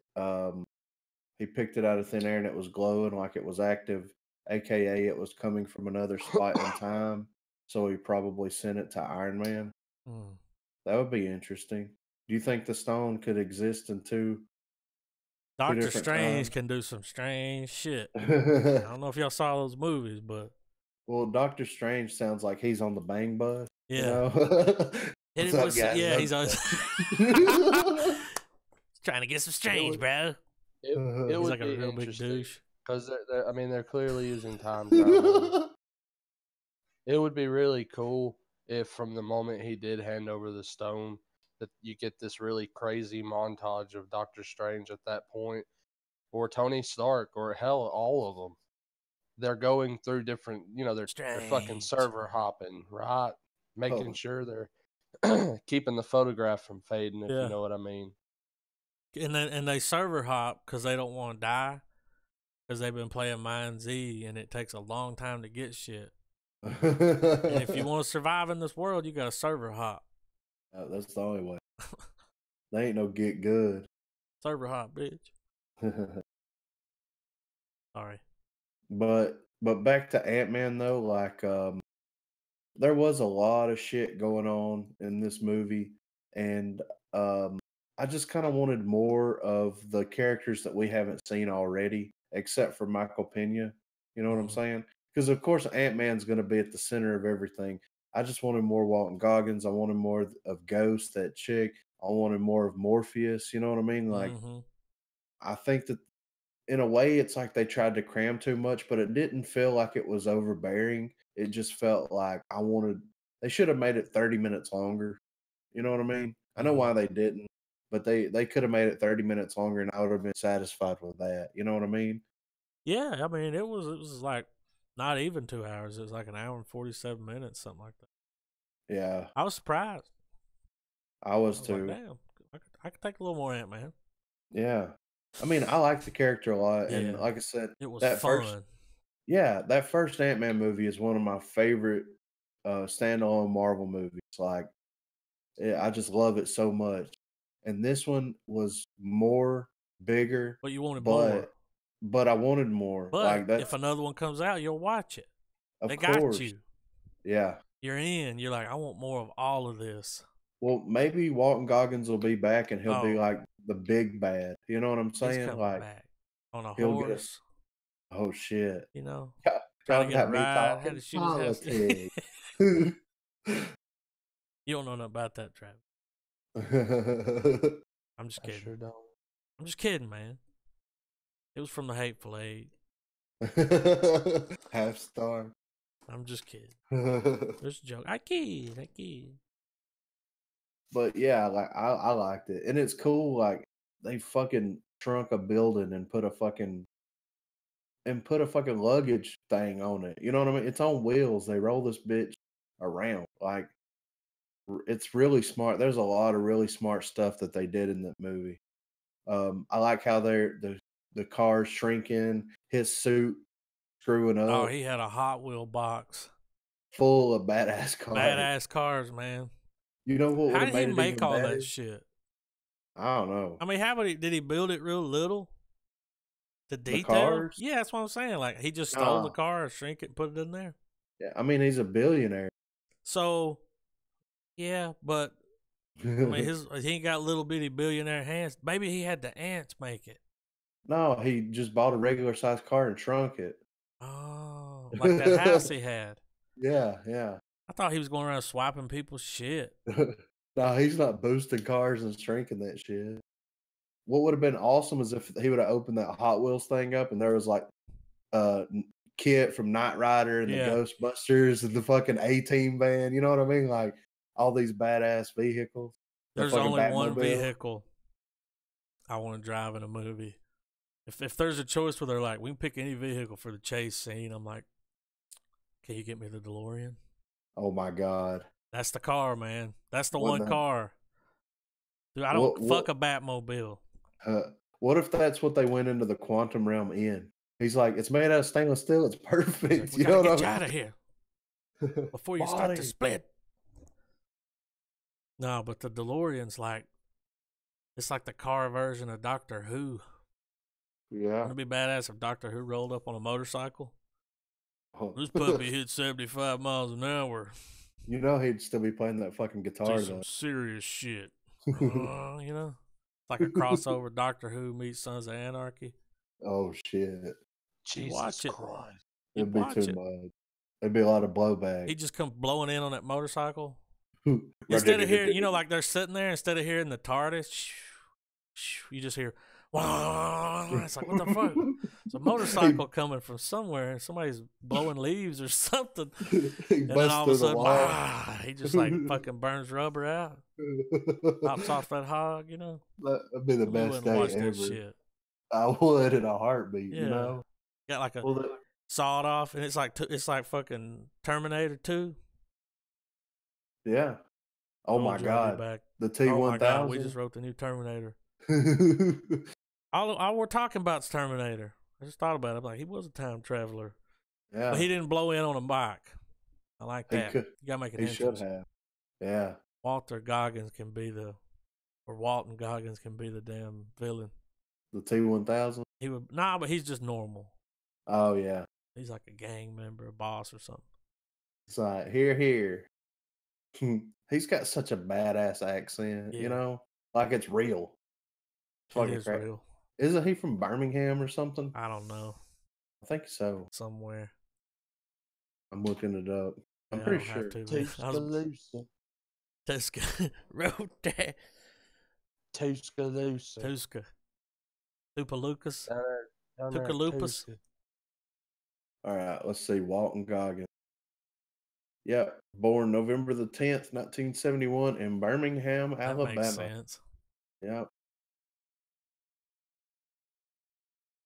he picked it out of thin air and it was glowing like it was active, aka it was coming from another spot in time. So he probably sent it to Iron Man. Mm. That would be interesting. Do you think the stone could exist in two Doctor different Strange times? can do some strange shit. I don't know if y'all saw those movies, but Well, Doctor Strange sounds like he's on the bang bus. yeah. You know? Hit What's him up, with guys? yeah, he's always trying to get some strange, bro. It He's would like a be real big interesting douche. because they're clearly using time travel. It would be really cool if from the moment he did hand over the stone that you get this really crazy montage of Doctor Strange at that point, or Tony Stark, or hell, all of them. They're going through different, they're fucking Strange. server hopping, right? Making Oh. sure they're keeping the photograph from fading, if Yeah. you know what I mean. And they server hop because they don't want to die because they've been playing Mind Z and it takes a long time to get shit. And if you want to survive in this world, you got to server hop. That's the only way. They ain't no get good. Server hop, bitch. Sorry. But back to Ant-Man though, like there was a lot of shit going on in this movie, and I just kind of wanted more of the characters that we haven't seen already, except for Michael Pena. You know what I'm Mhm. saying? Because of course Ant-Man's going to be at the center of everything. I just wanted more Walton Goggins. I wanted more of Ghost, that chick. I wanted more of Morpheus. You know what I mean? Like, Mhm. I think that in a way, it's like they tried to cram too much, but it didn't feel like it was overbearing. It just felt like they should have made it 30 minutes longer. You know what I mean? I know Mhm. why they didn't, but they could have made it 30 minutes longer and I would have been satisfied with that. You know what I mean? Yeah, I mean it was like not even 2 hours. It was like an hour and 47 minutes, something like that. Yeah, I was surprised. I I was was like, too. damn, I could take a little more Ant-Man. Yeah. I mean, I like the character a lot. And Yeah, like I said, it was that first, fun. that first Ant-Man movie is one of my favorite standalone Marvel movies. Like, yeah, I just love it so much. And this one was bigger, But you wanted more. but I wanted more. But Like if that's another one comes out, you'll watch it. of They got course. you. Yeah. You're in. You're like, I want more of all of this. Well, maybe Walton Goggins will be back and he'll be Oh, like the big bad. You know what I'm he's saying? coming Like back on a he'll get us. horse. Oh shit! You know, trying Y'all to get a got me ride. Had talking to shoot his house. politics. You don't know nothing about that, Travis. I'm just I kidding. sure don't. I'm just kidding, man. It was from the Hateful Eight. Half star. I'm just kidding. It's a joke. I kid. But yeah, like I liked it, and it's cool. Like they fucking shrunk a building and put a fucking luggage thing on it. You know what I mean? It's on wheels. They roll this bitch around. Like it's really smart. There's a lot of really smart stuff that they did in that movie. I like how the cars shrinking, his suit screwing Oh, up, he had a Hot Wheel box. full of badass cars. Badass cars, man. You know what would How have did he made it make even all better? that shit? I don't know. I mean, did he build it real little? The The detail? cars? Yeah, that's what I'm saying. Like he just stole the Nah. car, shrink it, and put it in there. Yeah, I mean he's a billionaire. So, yeah, but I mean, he ain't got little bitty billionaire hands. Maybe he had the ants make it. No, he just bought a regular sized car and shrunk it. Oh, like that house he had. Yeah, yeah. I thought he was going around swiping people's shit. No, he's not boosting cars and shrinking that shit. What would have been awesome is if he would have opened that Hot Wheels thing up and there was like Kit from Knight Rider and the Yeah. Ghostbusters and the fucking A-Team band. You know what I mean? Like all these badass vehicles. The There's fucking only one Batmobile. vehicle I want to drive in a movie. If there's a choice where they're like, we can pick any vehicle for the chase scene, I'm like, can you get me the DeLorean? Oh my god. That's the car, man. That's the Wouldn't one that- car. Dude, I don't fuck a Batmobile. What if that's what they went into the quantum realm in? He's like, it's made out of stainless steel. It's perfect. Like, we gotta get you out of here before you start to split. No, but the DeLorean's like, it's like the car version of Doctor Who. Yeah. Wouldn't it be badass if Doctor Who rolled up on a motorcycle? Oh. This puppy hit 75 miles an hour. You know he'd still be playing that fucking guitar, See some though. serious shit. You know? Like a crossover Doctor Who meets Sons of Anarchy. Oh, shit. Jesus Christ. It'd be too much. There'd be a lot of blowback. He just come blowing in on that motorcycle. Instead of hearing, you know, like they're sitting there, instead of hearing the TARDIS, you just hear, it's like, what the fuck? It's a motorcycle coming from somewhere, and somebody's blowing leaves or something. And then all of a sudden, he just like fucking burns rubber out, pops off that hog, you know? That'd be the best day ever. Shit. I would in a heartbeat, you know? Got like a sawed off, and it's like fucking Terminator 2. Yeah. Oh my God. The T-1000. Oh my God, we just wrote the new Terminator. all we're talking about is Terminator. I just thought about it. I'm like, he was a time traveler. Yeah. But he didn't blow in on a bike. I like that. You gotta make an entrance. He should have. Yeah. Walton Goggins can be the damn villain. The T-1000? He would but he's just normal. Oh yeah. He's like a gang member, a boss or something. It's like, here. He's got such a badass accent, you know? Like it's real. It is real. Isn't he from Birmingham or something? I don't know. I think so. Somewhere. I'm looking it up. I'm pretty sure. Tuscaloosa. Wrote that. Tuscaloosa. Tupalucas. Tucalupas. All right, let's see. Walton Goggins. Yep. Born November the 10th, 1971 in Birmingham, Alabama. That makes sense. Yep.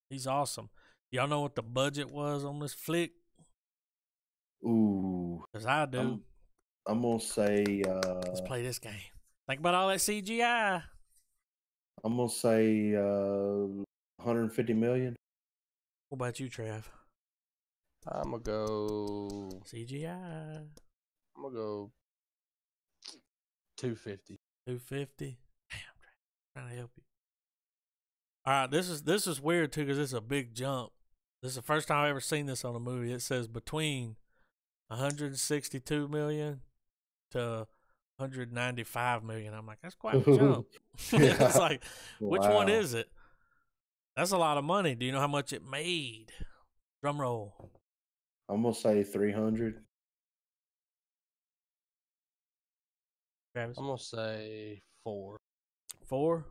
He's awesome. Y'all know what the budget was on this flick? Ooh. Because I do. I'm going to say... let's play this game. Think about all that CGI. I'm going to say 150 million. What about you, Trav? I'm going to go... CGI. I'm going to go 250. 250? Damn, I'm trying to help you. All right, this is weird, too, because it's a big jump. This is the first time I've ever seen this on a movie. It says between 162 million to 195 million. I'm like, that's quite a jump. It's like, which one is it? That's a lot of money. Do you know how much it made? Drum roll. I'm going to say 300. Travis? I'm going to say 4. 4?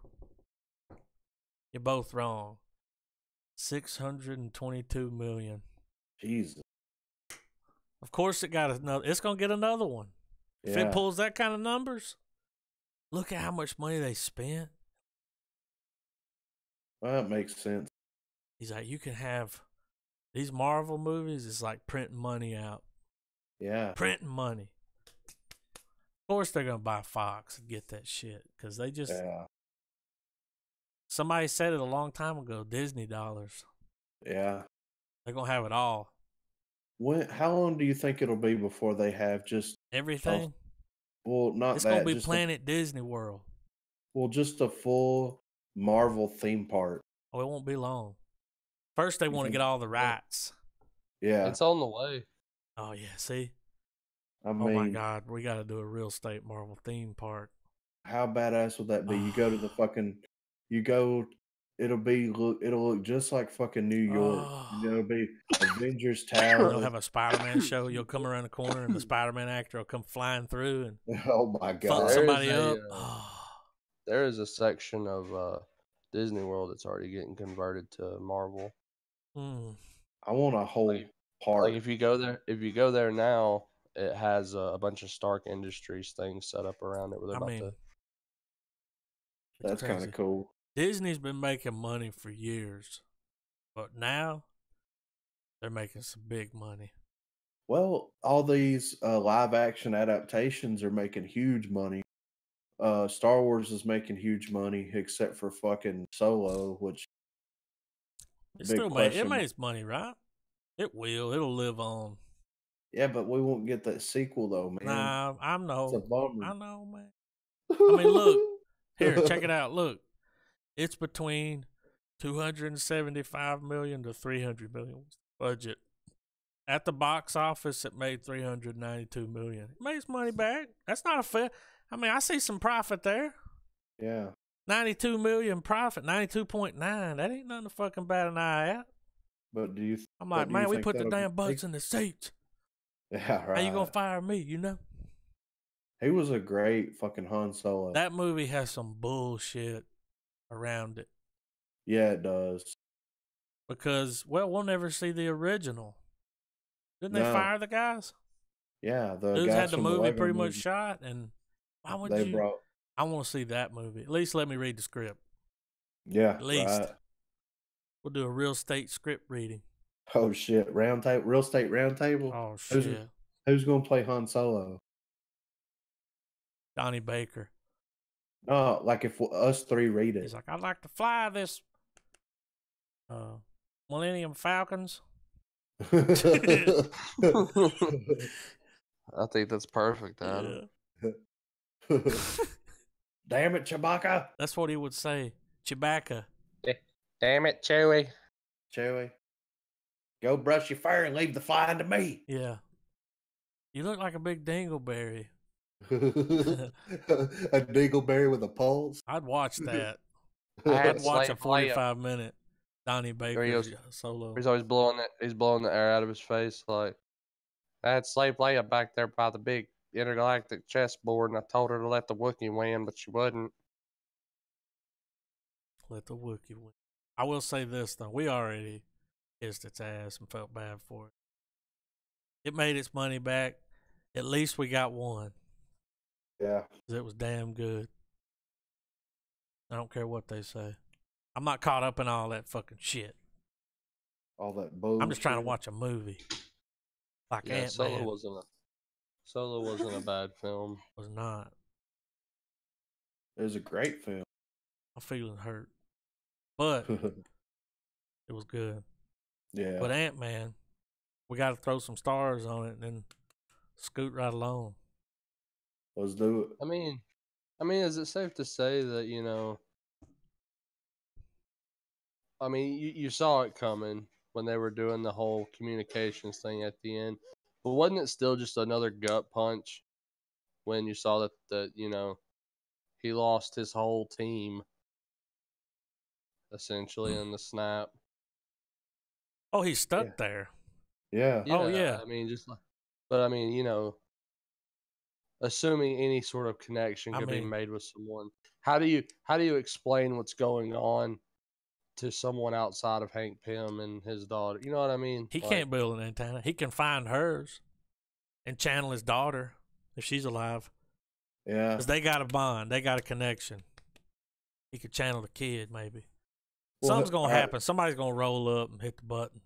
You're both wrong. 622 million. Jesus. Of course it got another. It's going to get another one. If it pulls that kind of numbers, look at how much money they spent. Well, that makes sense. He's like, you can have these Marvel movies. It's like printing money out. Yeah. Printing money. Of course they're going to buy Fox and get that shit because they just... Yeah. Somebody said it a long time ago, Disney dollars. Yeah. They're going to have it all. How long do you think it'll be before they have just... Everything? Not it's that. It's going to be Planet Disney World. Well, just a full Marvel theme park. Oh, it won't be long. First, they want to get all the rights. Yeah. It's on the way. Oh, yeah. See? I mean, oh, my God. We got to do a real estate Marvel theme park. How badass would that be? You go to the fucking... It'll look just like fucking New York. It'll be Avengers Tower. They'll have a Spider-Man show. You'll come around the corner and the Spider-Man actor will come flying through and oh my God, fuck somebody up. There is a section of Disney World that's already getting converted to Marvel. I want a whole park. Like if you go there now, it has a bunch of Stark Industries things set up around it. Where they're that's kind of cool. Disney's been making money for years, but now they're making some big money. Well, all these live action adaptations are making huge money. Star Wars is making huge money, except for fucking Solo, which It big still question. makes money, right? It will. It'll live on. Yeah, but we won't get that sequel though, man. Nah, I It's a know. bummer. I know, man. I mean, look here. Check it out. Look, it's between 275 million to 300 million budget. At the box office, it made 392 million. It made its money back. That's not a fair. I mean, I see some profit there. Yeah. 92 million profit, 92.9. That ain't nothing to fucking bat an eye at. But I'm like, man, we put the damn butts make... in the seats. Yeah, right. How you gonna fire me? You know. He was a great fucking Han Solo. That movie has some bullshit around it. Yeah, it does. Because, well, we'll never see the original. Didn't they fire the guys? Yeah, the dudes guys had the from movie Lego pretty much movie. shot, and why would They you? brought. I want to see that movie. At least let me read the script. Yeah, At least right. we'll do a real estate script reading. Oh shit! Real estate round table. Oh shit! Who's gonna play Han Solo? Donnie Baker. No, like if us three read it. He's like, I'd like to fly this Millennium Falcons. I think that's perfect, Adam. Yeah. Damn it, Chewbacca. That's what he would say. Chewbacca. Damn it, Chewie. Chewie. Go brush your fur and leave the flying to me. Yeah. You look like a big dingleberry. A dingleberry with a pulse. I'd watch that. I'd watch a 45-minute Donnie Baker solo. He's always blowing the air out of his face like, I had Slave Leia back there by the big intergalactic chessboard, and I told her to let the Wookiee win, but she wouldn't. Let the Wookiee win. I will say this, though. We already kissed its ass and felt bad for it. It made its money back. At least we got one. Yeah. It was damn good. I don't care what they say. I'm not caught up in all that fucking shit. All that bullshit. I'm just trying to watch a movie. Like Ant-Man. Solo wasn't a bad film. Was not. It was a great film. I'm feeling hurt. But it was good. Yeah. But Ant-Man, we got to throw some stars on it and then scoot right along. Let's do it. I mean, is it safe to say that, you know, I mean, you saw it coming when they were doing the whole communications thing at the end, but wasn't it still just another gut punch when you saw that you know, he lost his whole team essentially in the snap? Oh, he's stuck there. Yeah. Oh, yeah. I mean, but I mean, you know, assuming any sort of connection could be made with someone, how do you explain what's going on to someone outside of Hank Pym and his daughter? You know what I mean? He can't build an antenna. He can find hers and channel his daughter if she's alive. Yeah. Because they got a bond. They got a connection. He could channel the kid, maybe. Well, something's going to happen. Somebody's going to roll up and hit the button.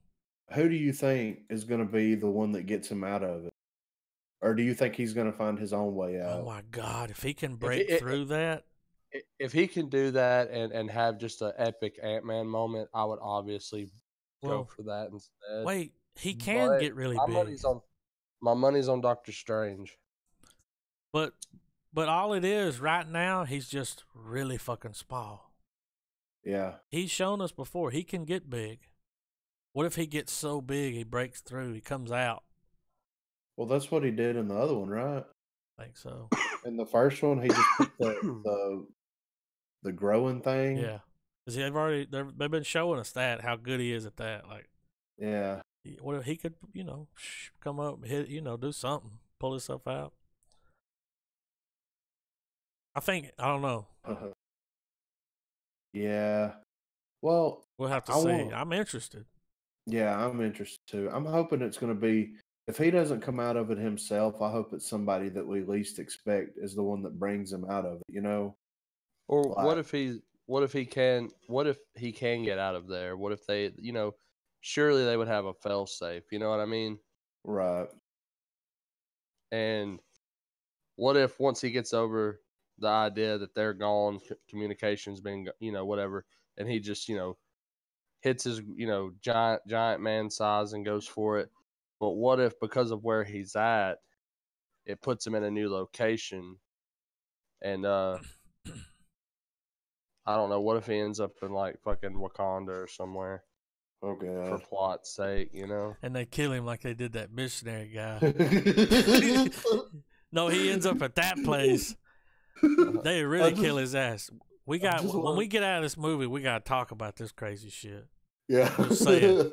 Who do you think is going to be the one that gets him out of it? Or do you think he's going to find his own way out? Oh, my God. If he can break through that. If he can do that and have just an epic Ant-Man moment, I would obviously go for that instead. Wait, he can get really big. My money's on Doctor Strange. But all it is right now, he's just really fucking small. Yeah. He's shown us before he can get big. What if he gets so big he breaks through, he comes out? Well, that's what he did in the other one, right? I think so. In the first one, he just put the growing thing. Yeah. Because they've been showing us that, how good he is at that. Like, yeah. What if he could, you know, come up, hit, you know, do something, pull himself out? I don't know. Yeah. Well, we'll have to see. I'm interested. Yeah, I'm interested too. I'm hoping it's going to be, if he doesn't come out of it himself, I hope it's somebody that we least expect is the one that brings him out of it, you know? Or what if he can get out of there? What if they, you know, surely they would have a fail safe, you know what I mean? Right. And what if once he gets over the idea that they're gone, communication's been, whatever, and he just, hits his, giant man size and goes for it. But what if, because of where he's at, it puts him in a new location, and I don't know, what if he ends up in like fucking Wakanda or somewhere? Oh god. For plot's sake, And they kill him like they did that missionary guy. No, he ends up at that place. They really kill his ass. When we get out of this movie, we gotta talk about this crazy shit. Yeah. Just saying.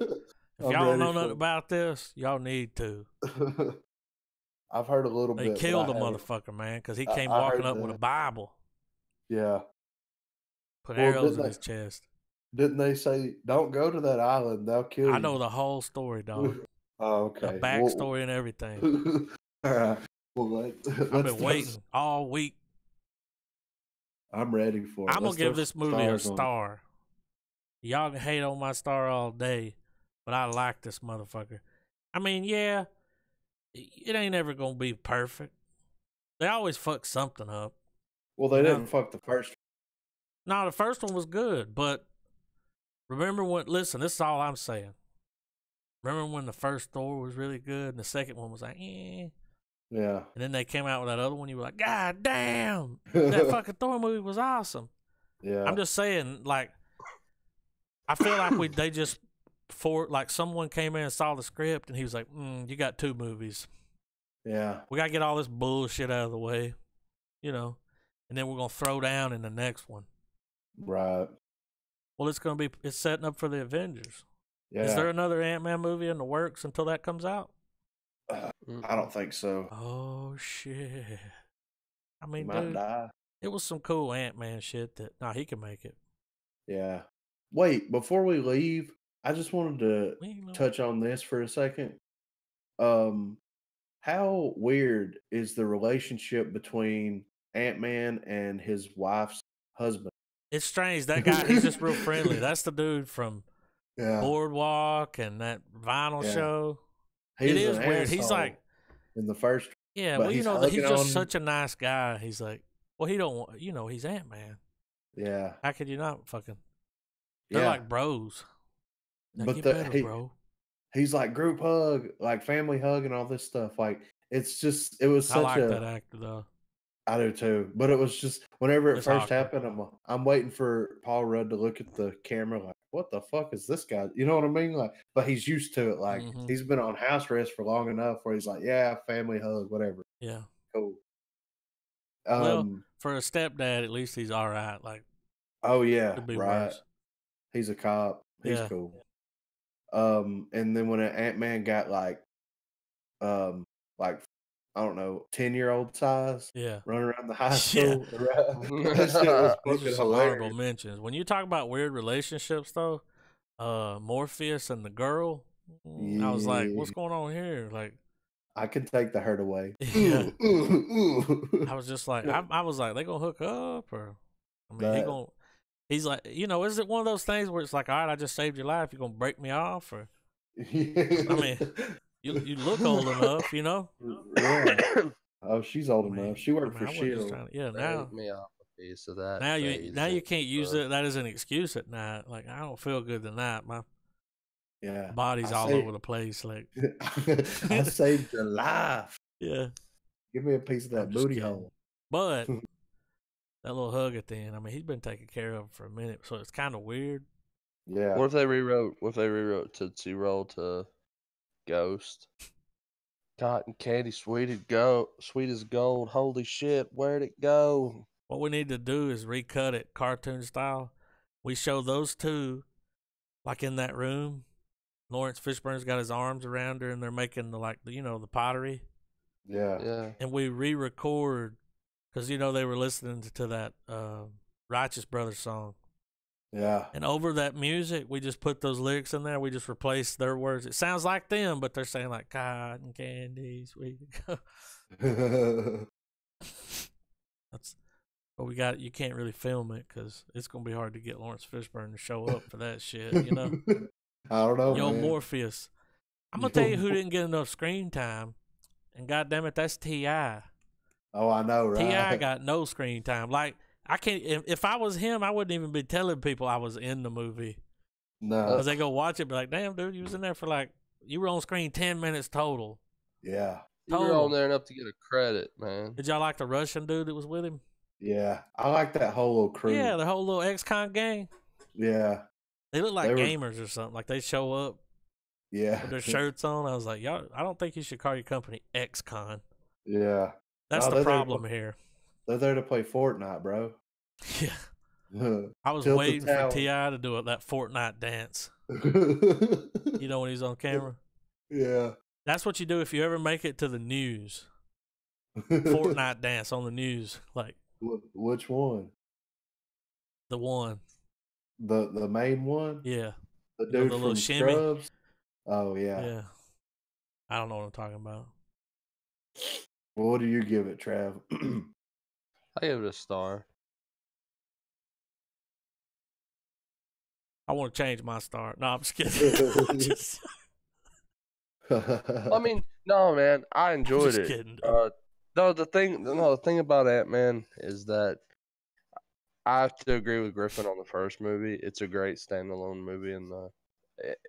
If y'all don't know nothing about this, y'all need to. I've heard a little bit. They killed the motherfucker, man, because he came walking up with a Bible. Yeah. Put arrows in his chest. Didn't they say, don't go to that island, they'll kill you? I know the whole story, dog. Oh, okay. The backstory and everything. All right. Well, I've been waiting all week. I'm ready for it. I'm going to give this movie a star. Y'all can hate on my star all day, but I like this motherfucker. I mean, yeah, it ain't ever going to be perfect. They always fuck something up. Well, they didn't fuck the first one. No, the first one was good, but remember when, listen, this is all I'm saying. Remember when the first Thor was really good and the second one was like, eh. Yeah. And then they came out with that other one, you were like, God damn, that fucking Thor movie was awesome. Yeah. I'm just saying, like, I feel like they just, someone came in and saw the script and he was like, you got 2 movies. Yeah. We got to get all this bullshit out of the way, and then we're going to throw down in the next one. Right. Well, it's setting up for the Avengers. Yeah. Is there another Ant-Man movie in the works until that comes out? I don't think so. Oh, shit. I mean, he might die. It was some cool Ant-Man shit he can make it. Yeah. Wait, before we leave, I just wanted to touch on this for a second. How weird is the relationship between Ant-Man and his wife's husband? It's strange. That guy, he's just real friendly. That's the dude from Boardwalk and that Vinyl show. It is weird. He's like in the first. Yeah, well, he's just such a nice guy. He's like, well, he don't want, he's Ant-Man. Yeah. How could you not fucking? They're like bros. Now but bro. He's like group hug, like family hug, and all this stuff. Like it was such I like that actor though. I do too, but it was just whenever it first happened, I'm waiting for Paul Rudd to look at the camera like, what the fuck is this guy? You know what I mean? Like, but he's used to it. Like he's been on house arrest for long enough where he's like, yeah, family hug, whatever. Yeah, cool. Well, for a stepdad, at least he's all right. Like, oh yeah, right. Worse. He's a cop. He's cool. And then when an Ant-Man got like I don't know, 10-year-old size, running around the high school. That shit was fucking honorable mentions. When you talk about weird relationships, though, Morpheus and the girl, I was like, what's going on here? Like, I can take the hurt away. Yeah. I was just like, I was like, they gonna hook up, or I mean, he's like, is it one of those things where it's like, all right, I just saved your life, you're gonna break me off, or I mean. You look old enough, Yeah. Oh, she's old enough. She worked for Shield. Now me off a piece of that. Now you can't use that as an excuse at night. Like, I don't feel good tonight. My body's all over the place. Like I saved your life. Yeah. Give me a piece of that booty hole. But that little hug at the end, I mean, he's been taken care of for a minute, so it's kind of weird. Yeah. What if they rewrote Tootsie Roll to Ghost? Cotton candy, sweet as gold. Holy shit, where'd it go? What we need to do is recut it cartoon style. We show those two, like in that room. Lawrence Fishburne's got his arms around her, and they're making the pottery. Yeah. Yeah. And we re-record because they were listening to that Righteous Brothers song. Yeah. And over that music, we just put those lyrics in there. We just replace their words. It sounds like them, but they're saying like cotton candy, sweet. That's but we got. You can't really film it because it's gonna be hard to get Lawrence Fishburne to show up for that shit. I don't know. Yo, Morpheus. I'm gonna tell you who didn't get enough screen time, and goddamn it, that's T.I. Oh, I know, right? Ti got no screen time. Like I can't. If I was him, I wouldn't even be telling people I was in the movie No. because they go watch it, be like, "Damn, dude, you was in there for like you were on screen 10 minutes total." Yeah. You were Total. on there enough to get a credit, man. Did y'all like the Russian dude that was with him? Yeah. I like that whole little crew. Yeah, the whole little ex-con gang. Yeah. They look like They were- gamers or something. Like they show up Yeah. with their shirts on. I was like, y'all, I don't think you should call your company ex-con. Yeah. That's No, the problem here. They're there to play Fortnite, bro. Yeah. I was Tilted waiting for tower. T.I. to do that Fortnite dance. You know when he's on camera? Yeah. That's what you do if you ever make it to the news. Fortnite dance on the news. Like Which one? the one. The main one? Yeah. The You know, dude the little from shimmy? Scrubs? Oh, yeah. Yeah. I don't know what I'm talking about. Well, what do you give it, Trav? I give it a star. I want to change my star. No, I'm just kidding. I mean, no, man, I enjoyed just it. kidding. The thing about Ant-Man is that I have to agree with Griffin on the first movie. It's a great standalone movie, and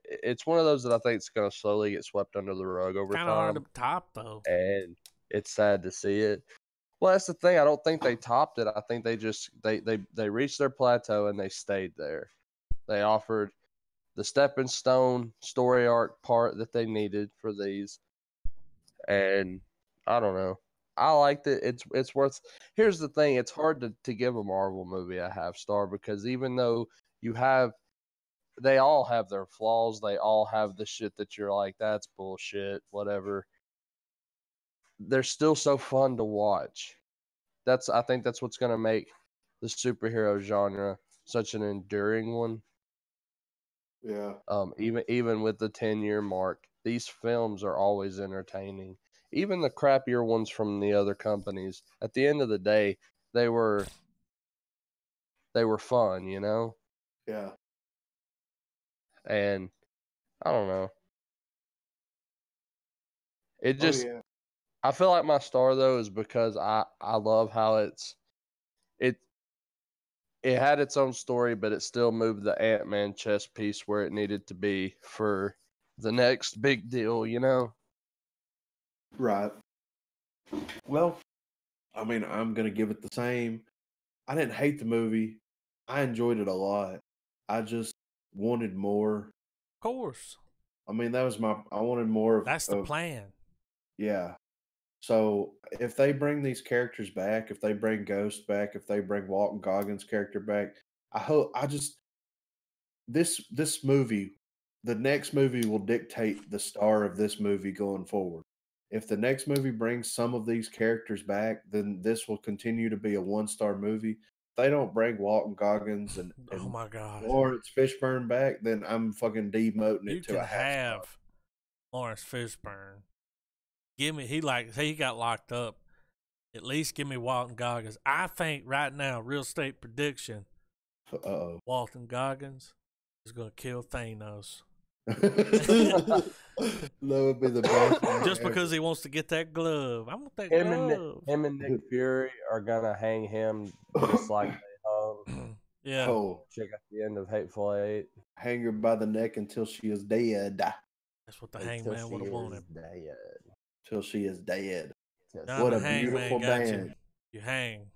it's one of those that I think is going to slowly get swept under the rug over Kind of hard time, to top though. and it's sad to see it. Well, that's the thing. I don't think they topped it. I think they just they reached their plateau and they stayed there. They offered the stepping stone story arc part that they needed for these, and I don't know. I liked it. It's worth. Here's the thing: it's hard to give a Marvel movie a half star because even though they all have their flaws. They all have the shit that you're like, that's bullshit, whatever. They're still so fun to watch. I think that's what's gonna make the superhero genre such an enduring one. Yeah. Even with the 10-year mark, these films are always entertaining. Even the crappier ones from the other companies, at the end of the day, they were fun, you know? Yeah. And I don't know. It just Oh, yeah. I feel like my star though is because I love how it had its own story, but it still moved the Ant-Man chess piece where it needed to be for the next big deal, you know? Right. Well, I mean, I'm going to give it the same. I didn't hate the movie. I enjoyed it a lot. I just wanted more. Of course. I mean, I wanted more That's the plan. Yeah. So if they bring these characters back, if they bring Ghost back, if they bring Walton Goggins' character back, this movie, the next movie will dictate the star of this movie going forward. If the next movie brings some of these characters back, then this will continue to be a 1-star movie. If they don't bring Walton Goggins and Oh my God. Lawrence Fishburne back, then I'm fucking demoting You it to can a half star. have Lawrence Fishburne. He got locked up. At least give me Walton Goggins. I think right now, real estate prediction, Uh-oh. Walton Goggins is going to kill Thanos. That would be the best. Just because he wants to get that glove. I want that Him glove. and Nick Fury are gonna hang him just like they hung Yeah. Oh, chick at the end of Hateful Eight. hang her by the neck until she is dead. That's what the hangman would have wanted. Till she is dead. John What the a hangman beautiful got dance. You hang.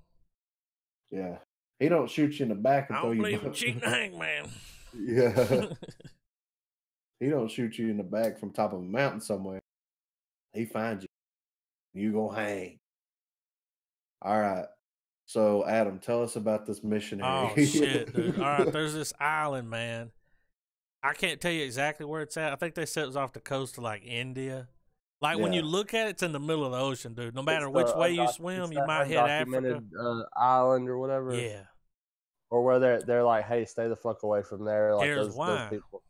Yeah. He don't shoot you in the back and I throw don't you. believe in cheating hangman. Yeah. He don't shoot you in the back from top of a mountain somewhere. He finds you. You gonna hang. All right. So Adam, tell us about this missionary. Oh shit, dude. All right, there's this island, man. I can't tell you exactly where it's at. I think they said it was off the coast of like India. Like when you Yeah. look at it, it's in the middle of the ocean, dude. No matter It's which the way you undoc- swim, it's you that might hit Africa. undocumented, island or whatever. Yeah. Or where they're like, hey, stay the fuck away from there. Like Here's those why. people.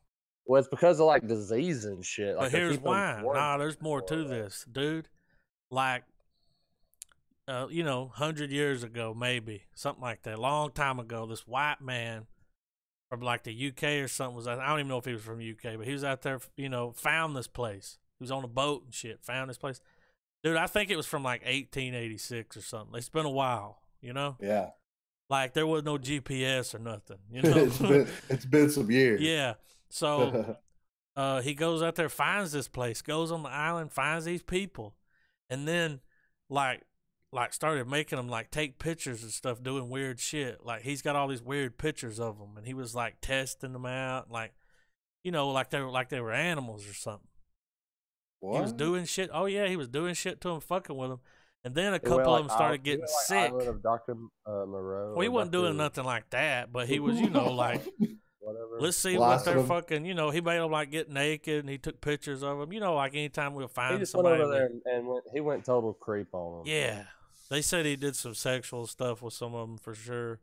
Well, it's because of like disease and shit. Like But they here's keep them why. quarantined Nah, there's more to for, this, dude. Like, 100 years ago, maybe something like that, a long time ago, this white man from like the UK or something was. I don't even know if he was from the UK, but he was out there. Found this place. He was on a boat and shit. Found this place. Dude, I think it was from like 1886 or something. It's been a while, you know? Yeah. Like there was no GPS or nothing, you know? it's been some years. Yeah. So he goes out there, finds this place, goes on the island, finds these people, and then like started making them like take pictures and stuff, doing weird shit. Like he's got all these weird pictures of them, and he was like testing them out, like like they were animals or something. What? He was doing shit. Oh yeah, he was doing shit to them, fucking with them. And then a He went couple like of them started he getting went like sick. Island of Dr. Moreau. Well, he or wasn't doing Dr. nothing like that, but he was, like, Whatever. let's see what Blasting they're them. fucking, he made them like get naked and he took pictures of them. Like anytime we'll He find just went somebody. over there and he went total creep on them. Yeah. They said he did some sexual stuff with some of them for sure.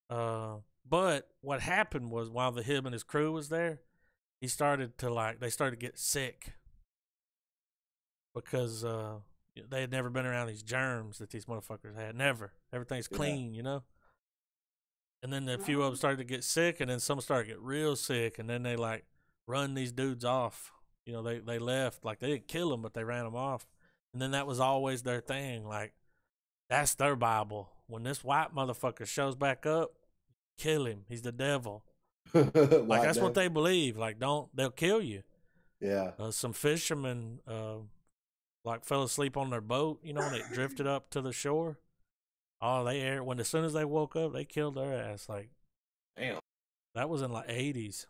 But what happened was while him and his crew was there, they started to get sick because they had never been around these germs that these motherfuckers had. Never. Everything's clean, And then a few of them started to get sick, and then some started to get real sick, and then they like run these dudes off. They left. Like they didn't kill them, but they ran them off. And then that was always their thing. Like that's their Bible. When this white motherfucker shows back up, kill him. He's the devil. Like that's what they believe. Like they'll kill you. Yeah. Some fishermen like fell asleep on their boat, and it drifted up to the shore. Oh, as soon as they woke up, they killed their ass. Like, Damn. that was in like 80s.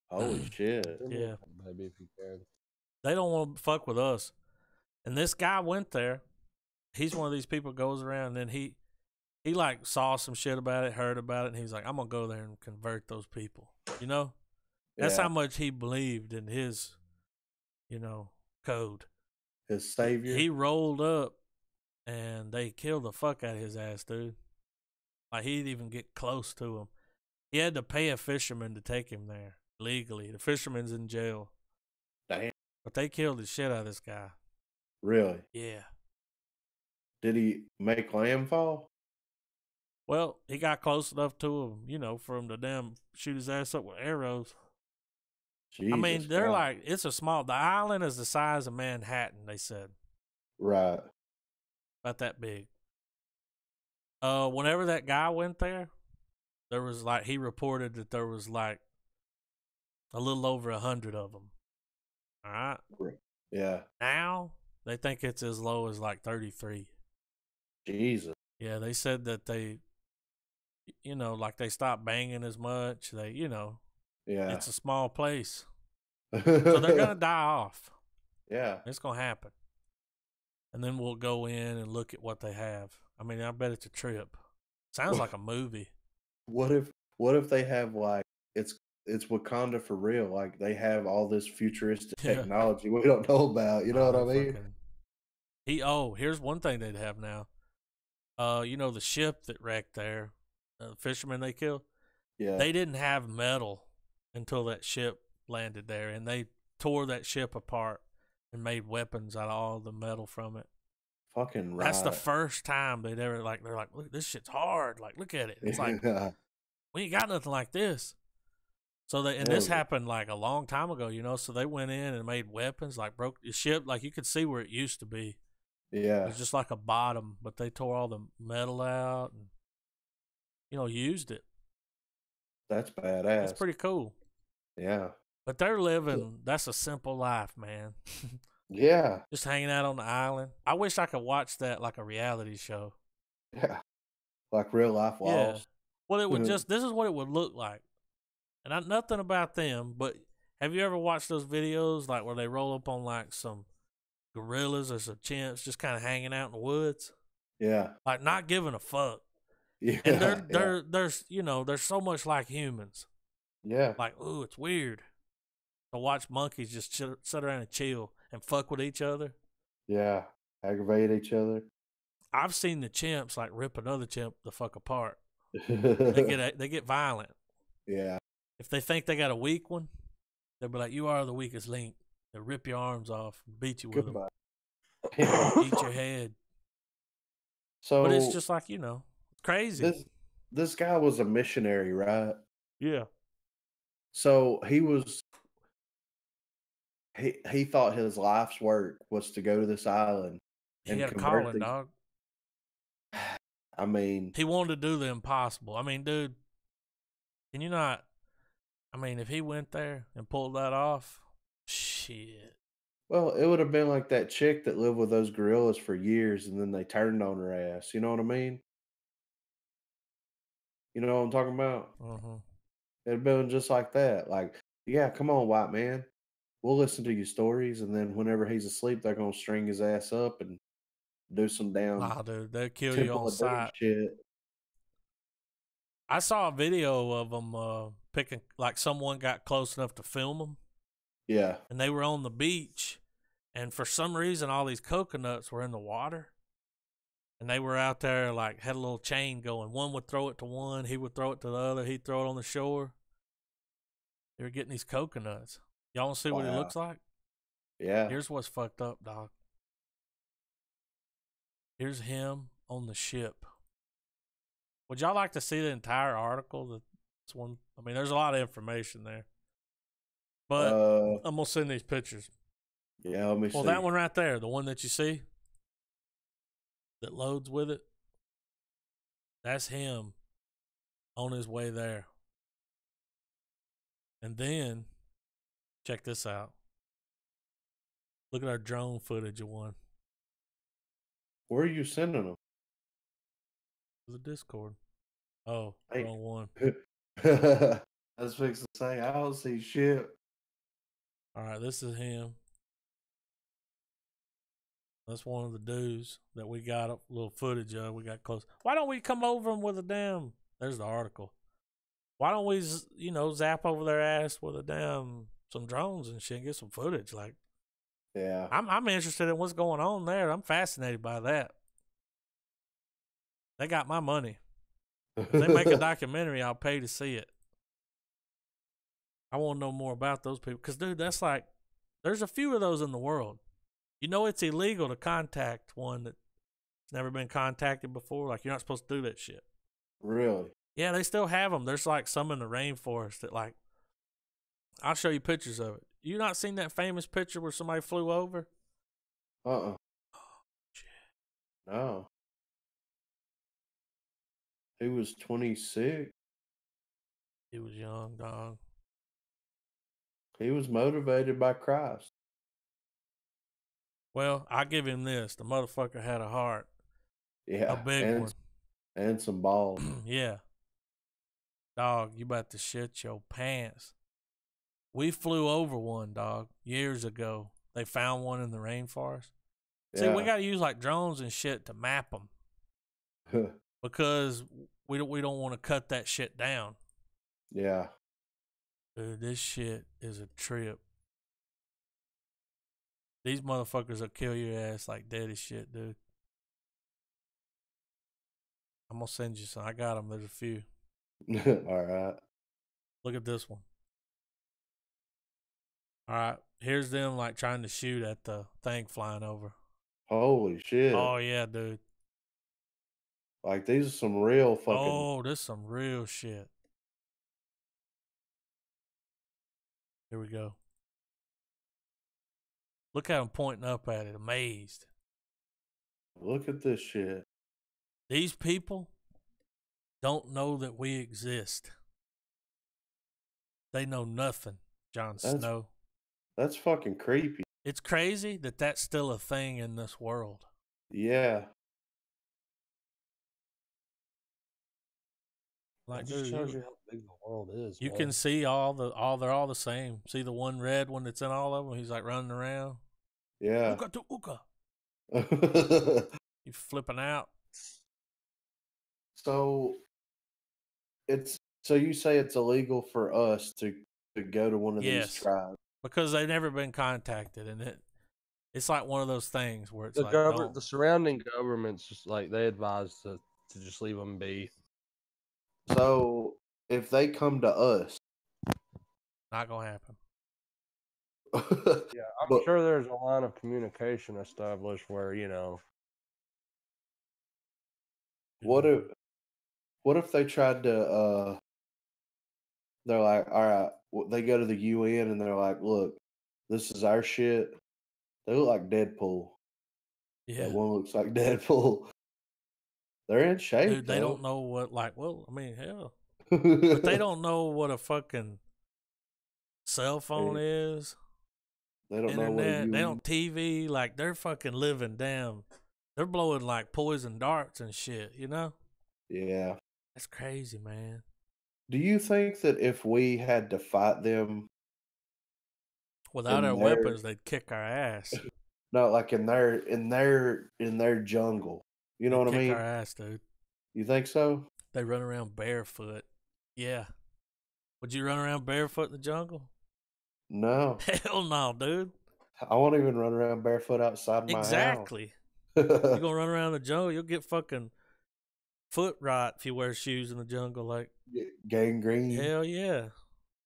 Holy shit. Yeah. Maybe if you cared. They don't want to fuck with us. And this guy went there. He's one of these people goes around, and then he like saw some shit about it, heard about it, and he's like, I'm gonna go there and convert those people. That's how much he believed in his, code. His savior. He rolled up, and they killed the fuck out of his ass, dude. Like he didn't even get close to him. He had to pay a fisherman to take him there legally. The fisherman's in jail. Damn. But they killed the shit out of this guy. Really? Yeah. Did he make landfall? Well, he got close enough to him, for him to damn shoot his ass up with arrows. Jesus I mean, they're Christ. like, the island is the size of Manhattan, they said. Right. About that big. Whenever that guy went there, there was he reported that there was like a little over 100 of them. All right. Yeah. Now they think it's as low as like 33. Jesus. Yeah, they said that they, like they stopped banging as much. They, Yeah. it's a small place, so they're gonna die off. Yeah. It's gonna happen, and then we'll go in and look at what they have. I mean, I bet it's a trip. Sounds like a movie. What if they have like it's Wakanda for real? Like they have all this futuristic technology we don't know about. You know what I mean? Here's one thing they'd have now. The ship that wrecked there, the fishermen they killed. Yeah. They didn't have metal until that ship landed there, and they tore that ship apart and made weapons out of all the metal from it. Fucking right. That's the first time they'd ever they're like, look, this shit's hard. Like, look at it. It's like we ain't got nothing like this. So this happened like a long time ago, So they went in and made weapons, like broke the ship. Like you could see where it used to be. Yeah. It was just like a bottom, but they tore all the metal out and used it. That's badass. It's pretty cool. Yeah. But they're living, that's a simple life, man. Yeah. Just hanging out on the island. I wish I could watch that like a reality show. Yeah. Like real life laws. Yeah. Well, it would this is what it would look like. And nothing about them, but have you ever watched those videos like where they roll up on like some gorillas or some chimps just kind of hanging out in the woods? Yeah. Like not giving a fuck. Yeah. And they're so much like humans. Yeah. Like, ooh, it's weird to watch monkeys just sit around and chill and fuck with each other. Yeah. Aggravate each other. I've seen the chimps like rip another chimp the fuck apart. They get violent. Yeah. If they think they got a weak one, they'll be like, "You are the weakest link." They'll rip your arms off and beat you with them. Eat your head. So, but it's just like crazy. This guy was a missionary, right? Yeah. So he he thought his life's work was to go to this island He and had a convert calling, these. dog. I mean, He wanted to do the impossible. I mean, dude, can you not? I mean, if he went there and pulled that off, shit. well, it would have been like that chick that lived with those gorillas for years, and then they turned on her ass. You know what I mean? You know what I'm talking about? It'd been just like that. Like, yeah, come on, white man. We'll listen to your stories, and then whenever he's asleep, they're gonna string his ass up and do some damn Nah, dude, they'll kill you Temple on of Doom sight. shit. I saw a video of them picking, like someone got close enough to film them, Yeah. and they were on the beach, and for some reason, all these coconuts were in the water, and they were out there, like, had a little chain going. One would throw it to one, he would throw it to the other, he'd throw it on the shore. They were getting these coconuts. Y'all want to see what he Wow. looks like? Yeah. Here's what's fucked up, dog. Here's him on the ship. Would y'all like to see the entire article? That's one. I mean, there's a lot of information there, but I'm gonna send these pictures. Yeah, let me see. Well, that one right there, the one that you see that loads with it, that's him on his way there. And then, check this out. Look at our drone footage of one. Where are you sending them? The Discord. Oh, Hey. wrong one. I was fixing to say, I don't see shit. All right, this is him. That's one of the dudes that we got a little footage of. We got close. Why don't we come over them with a damn? There's the article. Why don't we, zap over their ass with some drones and shit and get some footage? Like, yeah, I'm interested in what's going on there. I'm fascinated by that. They got my money. If they make a documentary, I'll pay to see it. I want to know more about those people. Because, dude, that's like, there's a few of those in the world. You know it's illegal to contact one that's never been contacted before. Like, you're not supposed to do that shit. Really? Yeah, they still have them. There's, like, some in the rainforest that, like, I'll show you pictures of it. You not seen that famous picture where somebody flew over? Oh, shit. No. He was 26. He was young, dog. He was motivated by Christ. Well, I give him this. The motherfucker had a heart. Yeah. A big one. And some balls. Yeah. Dog, you about to shit your pants. We flew over one, dog, years ago. They found one in the rainforest. Yeah. See, we got to use like drones and shit to map them because we don't want to cut that shit down. Yeah. Dude, this shit is a trip. These motherfuckers will kill your ass like dead as shit, dude. I'm going to send you some. I got them. There's a few. All right. Look at this one. All right. Here's them like trying to shoot at the thing flying over. Holy shit. Oh, yeah, dude. Like, these are some real fucking. Oh, this is some real shit. Here we go. Look at him pointing up at it, amazed. Look at this shit. These people don't know that we exist. They know nothing, Jon Snow. That's fucking creepy. It's crazy that that's still a thing in this world. Yeah. Like, It just dude, shows you how big the world is. you man. can see they're all the same. See the one red one that's in all of them? He's like running around. Yeah. Uka to uka. He's flipping out. So you say it's illegal for us to go to one of these tribes because they've never been contacted, and it's like one of those things where it's the surrounding governments just like they advise to just leave them be. So if they come to us, not gonna happen. Yeah, I'm sure there's a line of communication established where What if they tried to? They're like, all right. They go to the UN and they're like, look, This is our shit. They look like Deadpool. Yeah. That one looks like Deadpool. They're in shape, Dude, they don't though. know what, like, well, I mean, hell. But they don't know what a fucking cell phone is. They don't know what a Internet. They U. don't TV. Like, they're fucking living damn. They're blowing, like, poison darts and shit, you know? Yeah. That's crazy, man. Do you think that if we had to fight them Without our in their weapons, they'd kick our ass. no, like in their jungle, you know They'd what I kick our mean? ass, dude. You think so? They run around barefoot. Yeah. Would you run around barefoot in the jungle? No. Hell no, dude. I won't even run around barefoot outside my house. Exactly. You're gonna run around the jungle, you'll get fucking foot rot if you wear shoes in the jungle. Like, Gangrene. hell yeah.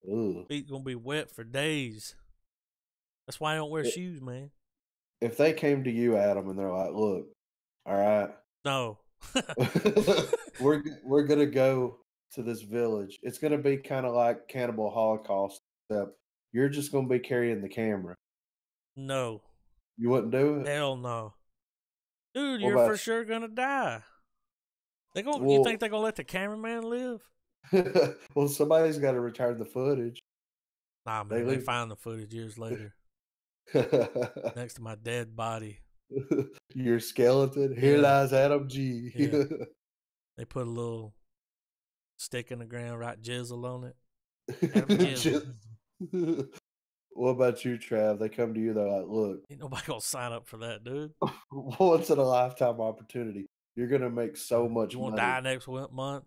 Ugh. Feet gonna be wet for days. That's why I don't wear shoes, man. If they came to you, Adam, and they're like, "Look, all right, No. we're gonna go to this village. It's gonna be kind of like Cannibal Holocaust, except you're just gonna be carrying the camera. No. You wouldn't do it? Hell no. Dude, What you're about for sure gonna die. You well, think they're gonna let the cameraman live? well, somebody's got to return the footage. Nah, They man, they leave. find the footage years later next to my dead body. Your skeleton. Here Yeah. lies Adam G. Yeah. They put a little stick in the ground, write jizzle on it. Adam Jizzle. What about you, Trav? They come to you, they're like, "Look, Ain't nobody gonna sign up for that, dude. once in a lifetime opportunity. You're gonna make so much You wanna money." die next month?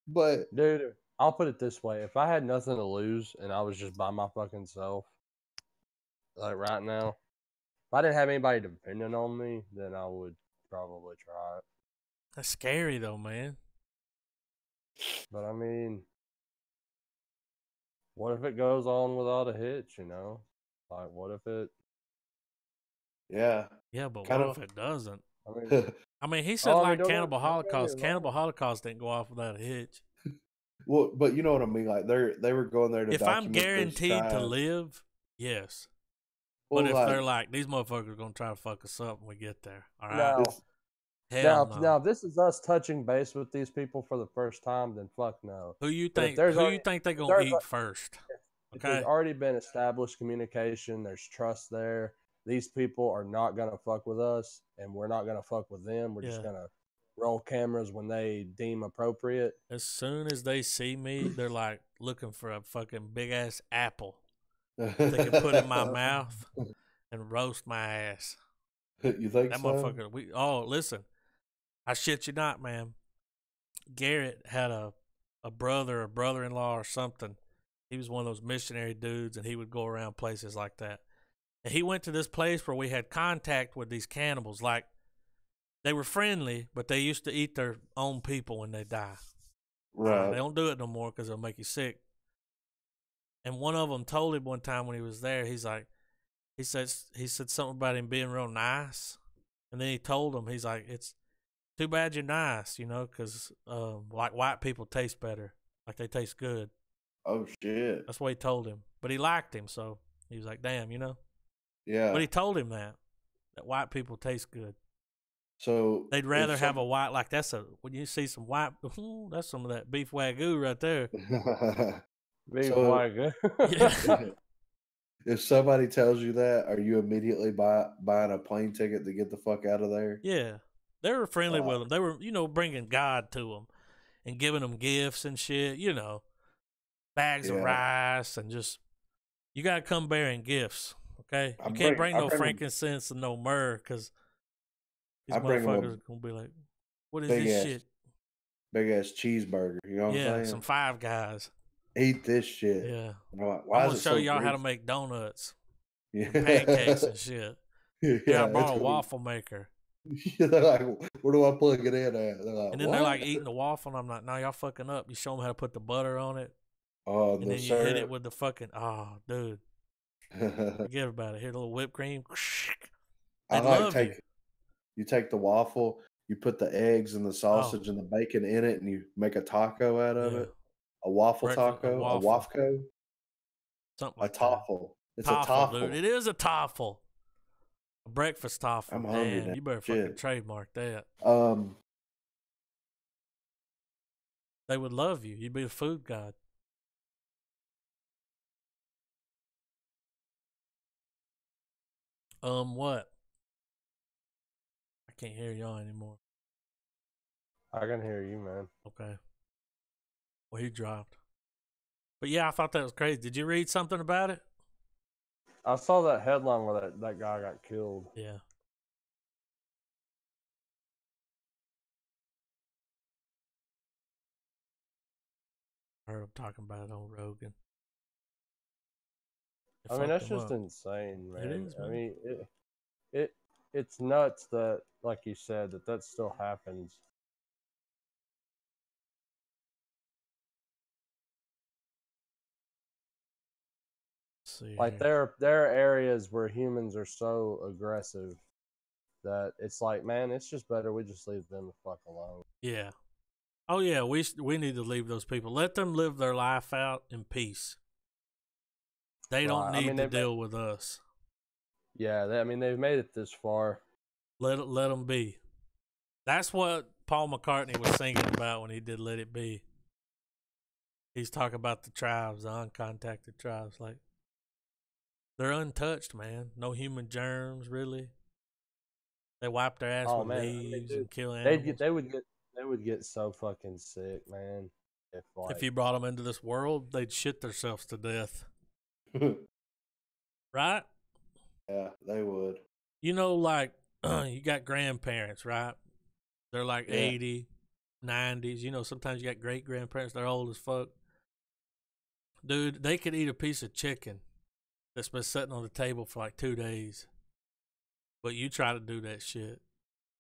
But Dude, I'll put it this way: if I had nothing to lose and I was just by my fucking self, like right now, if I didn't have anybody depending on me, then I would probably try it. That's scary though, man. But I mean, what if it goes on without a hitch? You know, like what if it? yeah, Yeah, but kind what of. if it doesn't? I mean, He said like don't Cannibal get me Holocaust. wrong. Cannibal Holocaust didn't go off without a hitch. Well, but you know what I mean. Like they were going there to If I'm document those guaranteed to tribes. live, yes. Well, But if like they're like, these motherfuckers are gonna try to fuck us up when we get there, all right? No. it's Hell Now, no. if this is us touching base with these people for the first time, then fuck no. Who you But if think? there's Who you already- think they if gonna there's eat first? If there's Okay. already been established communication, there's trust there. These people are not gonna fuck with us, and we're not gonna fuck with them. We're just Yeah. gonna roll cameras when they deem appropriate. As soon as they see me, they're like looking for a fucking big ass apple they can put in my mouth and roast my ass. You think That so? motherfucker. Listen, I shit you not, man. Garrett had a brother or brother-in-law or something. He was one of those missionary dudes, and he would go around places like that. And he went to this place where we had contact with these cannibals. Like, they were friendly, but they used to eat their own people when they die. Right. They don't do it no more because it'll make you sick. And one of them told him one time when he was there, he said something about him being real nice. And then he told him, he's like, it's too bad you're nice, you know, because like white people taste better. Like they taste good. Oh, shit. That's what he told him. But he liked him, so he was like, damn, you know. Yeah. But he told him that white people taste good. So They'd rather have a white, like when you see some white, that's some of that beef wagyu right there. Beef So- wagyu. Yeah. If somebody tells you that, are you immediately buying a plane ticket to get the fuck out of there? Yeah. They were friendly Wow. with them. They were, you know, bringing God to them and giving them gifts and shit, you know, bags of Yeah. rice and just, you got to come bearing gifts, okay? I You can't bring- bring I no bring 'em- frankincense and no myrrh because these I bring 'em a motherfuckers are going to be like, what is big this ass- shit? Big ass cheeseburger. You know what Yeah, I'm saying? some Five Guys. Eat this shit. Yeah. And I'm like, why I'm is going to it show so y'all how to greasy? make donuts, Yeah. pancakes and shit. Yeah, I brought it's a gonna waffle maker. be- They're like, where do I plug it in at? They're like, And then what? they're like eating the waffle, and I'm like, no, y'all fucking up. You show them how to put the butter on it, Oh, and the then you hit it syrup. with the fucking, oh, dude. Forget about it. Here, a little whipped cream. I They like love you. you take the waffle, you put the eggs and the Oh. sausage and the bacon in it, and you make a taco out of Yeah. it. A waffle Breakfast- a taco, a waffle. wafco. Something A like that. toffle. It's a Toffle, toffle. dude. It is a toffle. A breakfast toffle. I'm hungry Damn, now. you better Shit. fucking trademark that. They would love you. You'd be a food god. What? I can't hear y'all anymore. I can hear you, man. Okay. Well, he dropped. But yeah, I thought that was crazy. Did you read something about it? I saw that headline where that guy got killed. Yeah. I heard him talking about it on Rogan. I mean, that's just insane, man. It is, man. I mean, it's nuts that, like you said, that still happens. Like there are areas where humans are so aggressive that it's like, man, it's just better we just leave them the fuck alone. Yeah. Oh yeah, we need to leave those people. Let them live their life out in peace. They don't need to deal with us. Yeah, I mean, they've made it this far. Let them be. That's what Paul McCartney was singing about when he did "Let It Be." He's talking about the tribes, the uncontacted tribes. Like, they're untouched, man. No human germs, really. They wipe their ass with leaves and kill animals. They would get so fucking sick, man. If you brought them into this world, they'd shit themselves to death. Right? Yeah, they would. You know, like, you got grandparents, right? They're like 80, 90s. You know, sometimes you got great-grandparents. They're old as fuck. Dude, they could eat a piece of chicken that's been sitting on the table for like 2 days. But you try to do that shit,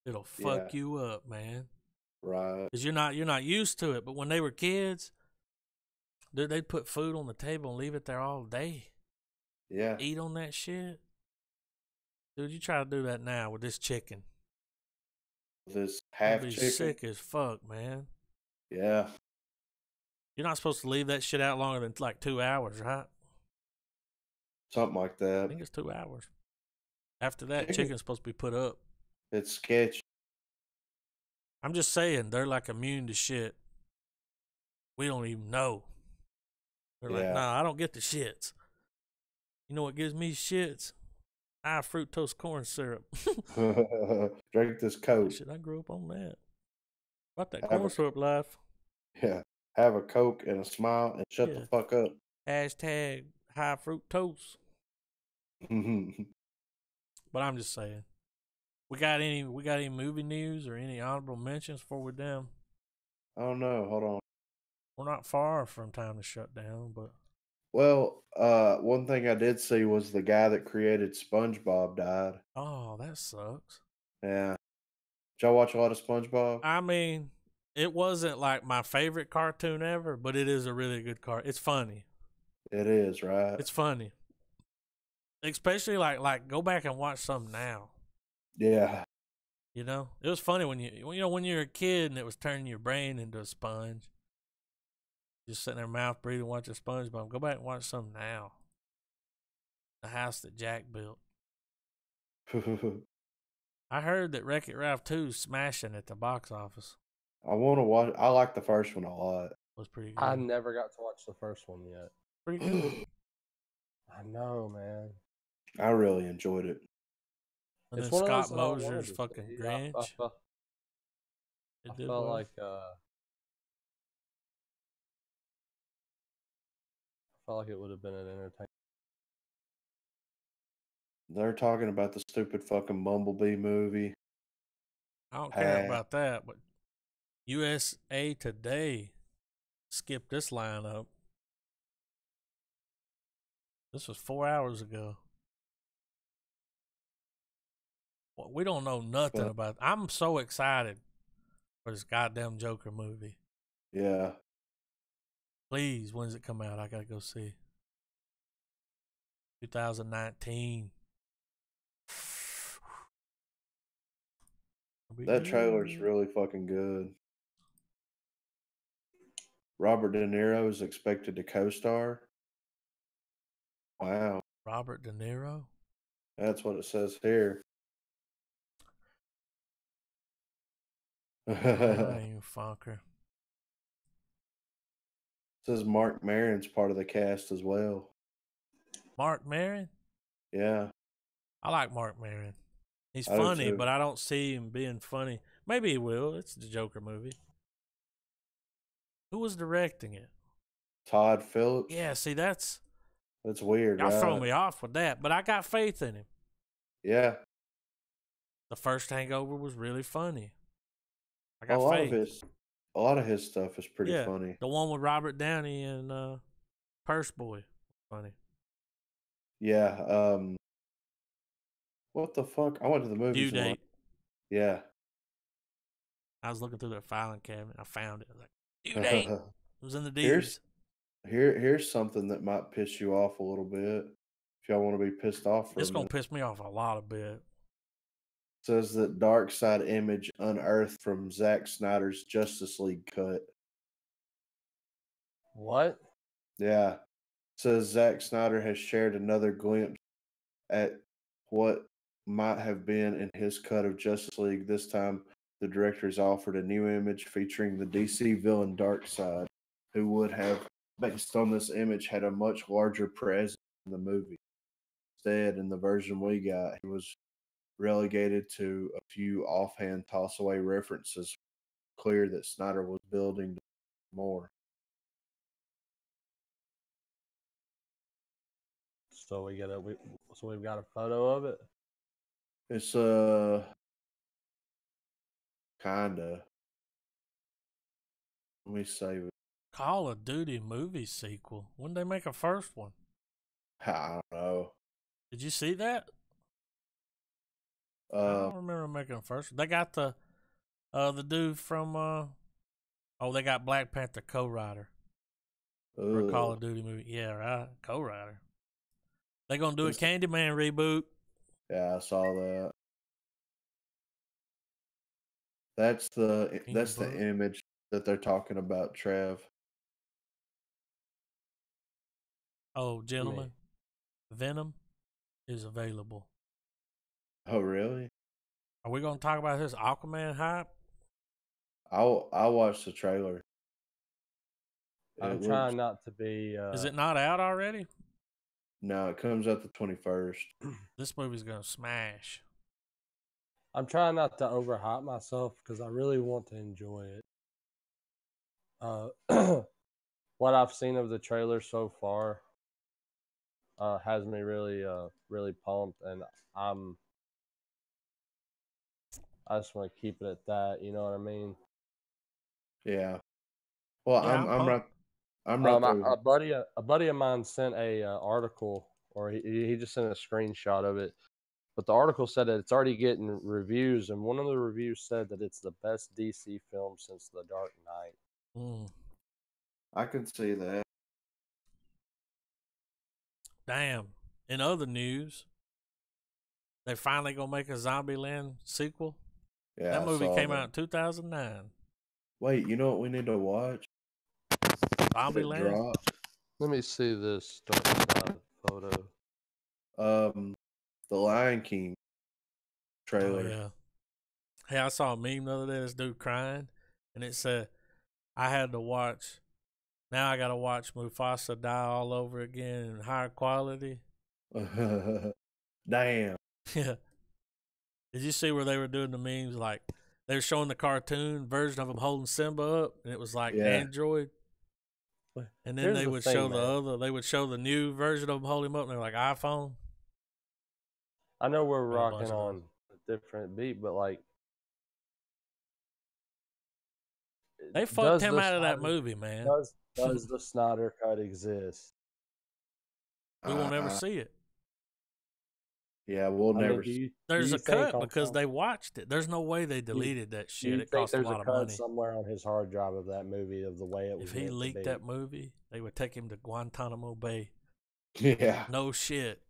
it'll fuck you up, man. Right. Because you're not used to it. But when they were kids, dude, they'd put food on the table and leave it there all day. Yeah. Eat on that shit. Dude, you try to do that now with this chicken. This half You'll be chicken. sick as fuck, man. Yeah. You're not supposed to leave that shit out longer than like 2 hours, right? Something like that. I think it's 2 hours. After that, chicken's supposed to be put up. It's sketchy. I'm just saying, they're like immune to shit. We don't even know. They're like, nah, I don't get the shits. You know what gives me shits? High fructose corn syrup. Drink this Coke. Shit, I grew up on that. About that corn syrup life. Yeah. Have a Coke and a smile and shut the fuck up. Hashtag high fructose. But I'm just saying. We got any movie news or any honorable mentions before we're down? I don't know. Hold on. We're not far from time to shut down, but well, one thing I did see was the guy that created SpongeBob died. Oh, that sucks. Yeah. Did y'all watch a lot of SpongeBob? I mean, it wasn't like my favorite cartoon ever, but it is a really good cartoon. It's funny. It is, right? It's funny. Especially like go back and watch some now. Yeah. You know, it was funny when you're a kid and it was turning your brain into a sponge. Just sitting there mouth breathing watching SpongeBob. Go back and watch some now. The house that Jack built. I heard that Wreck-It Ralph 2 is smashing at the box office. I want to watch. I like the first one a lot. It was pretty good. I never got to watch the first one yet. Pretty good. I know, man. I really enjoyed it. And then Scott Moser's fucking Grinch. I felt like it would have been an entertainment. They're talking about the stupid fucking Bumblebee movie. I don't care about that, but USA Today skipped this lineup. This was 4 hours ago. Well, we don't know nothing about it. I'm so excited for this goddamn Joker movie. Yeah. Please, when does it come out? I gotta go see. 2019. That trailer's really fucking good. Robert De Niro is expected to co-star. Wow. Robert De Niro. That's what it says here. It You fucker. says Mark Maron's part of the cast as well. Mark Maron? Yeah. I like Mark Maron. He's I do funny, too. but I don't see him being funny. Maybe he will. It's the Joker movie. Who was directing it? Todd Phillips. Yeah, see, that's weird, y'all right? throw me off with that, but I got faith in him. Yeah. The first Hangover was really funny. I A got lot faith. a lot of his stuff is pretty Yeah, funny. the one with Robert Downey and Purse Boy, funny. Yeah. What the fuck? I went to the movies. Due Date. Yeah. I was looking through their filing cabinet. I found it. I was like, Due Date. It was in the D's. Here's something that might piss you off a little bit. If y'all want to be pissed off for It's a gonna minute. piss me off a lot of bit. Says that Dark Side image unearthed from Zack Snyder's Justice League cut. What? Yeah. Says Zack Snyder has shared another glimpse at what might have been in his cut of Justice League. This time, the director has offered a new image featuring the DC villain Darkseid, who would have, based on this image, had a much larger presence in the movie. Instead, in the version we got, he was relegated to a few offhand toss-away references. Clear that Snyder was building more. So we've got a photo of it. It's kinda. Let me save it. Call of Duty movie sequel. When did they make a first one? I don't know. Did you see that? I don't remember making a first one. They got the dude from they got Black Panther co-writer for a Call of Duty movie. Yeah, right. Co-writer. They gonna do a Candyman reboot. Yeah, I saw that. That's the image that they're talking about, Trev. Oh, gentlemen, Venom is available. Oh, really? Are we gonna talk about his Aquaman hype? I'll watch the trailer. I'm trying not to be. Is it not out already? No, it comes out the 21st. This movie's gonna smash. I'm trying not to overhype myself because I really want to enjoy it. What I've seen of the trailer so far has me really, really pumped, and I just want to keep it at that. You know what I mean? Yeah. Well, Yeah, I'm right. I'm right there. A buddy of mine sent a article, or he just sent a screenshot of it. But the article said that it's already getting reviews, and one of the reviews said that it's the best DC film since The Dark Knight. I can see that. Damn. In other news, they finally gonna make a Zombieland sequel. Yeah, that movie came out in 2009. Wait, you know what we need to watch? Zombieland. Let me see this Dark Knight photo. The Lion King trailer. Oh, yeah. Hey, I saw a meme the other day. This dude crying, and it said, "I had to watch. Now I gotta watch Mufasa die all over again in higher quality." Damn. Yeah. Did you see where they were doing the memes? Like they were showing the cartoon version of him holding Simba up, and it was like Android. And then they would show they would show the new version of him holding him up, and they're like iPhone. I know we're rocking on a different beat, but like they fucked him out of that movie, man. Does the Snyder Cut exist? We won't ever see it. Yeah, we'll never. There's a cut because they watched it. There's no way they deleted that shit. It cost a lot of money. There's a cut somewhere on his hard drive of that movie of the way it was. If he leaked that movie, they would take him to Guantanamo Bay. Yeah. No shit.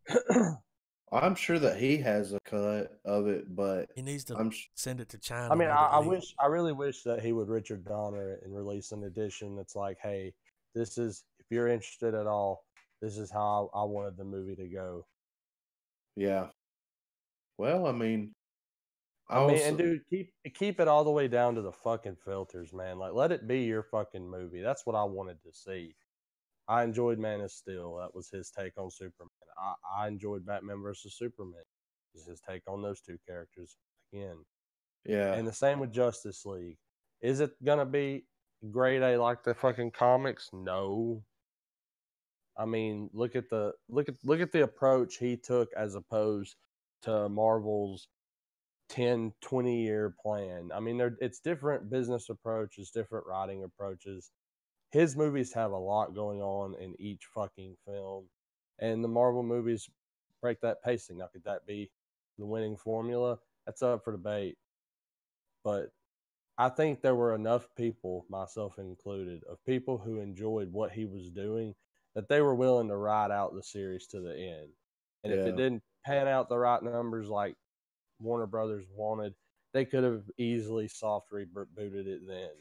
I'm sure that he has a cut of it, but he needs to send it to China. I mean, I really wish that he would Richard Donner it and release an edition that's like, hey, this is, if you're interested at all, this is how I wanted the movie to go. Yeah. Well, I mean, I I mean, and also dude, keep it all the way down to the fucking filters, man. Like, let it be your fucking movie. That's what I wanted to see. I enjoyed Man of Steel. That was his take on Superman. I enjoyed Batman versus Superman. It was his take on those two characters again. yeah. And the same with Justice League. Is it gonna be grade A like the fucking comics? No. I mean, look at the approach he took as opposed to Marvel's 10, 20-year plan. I mean, it's different business approaches, different writing approaches. His movies have a lot going on in each fucking film, and the Marvel movies break that pacing. Now, could that be the winning formula? That's up for debate. But I think there were enough people, myself included, of people who enjoyed what he was doing that they were willing to ride out the series to the end. And if it Yeah. didn't pan out the right numbers like Warner Brothers wanted, they could have easily soft rebooted it then.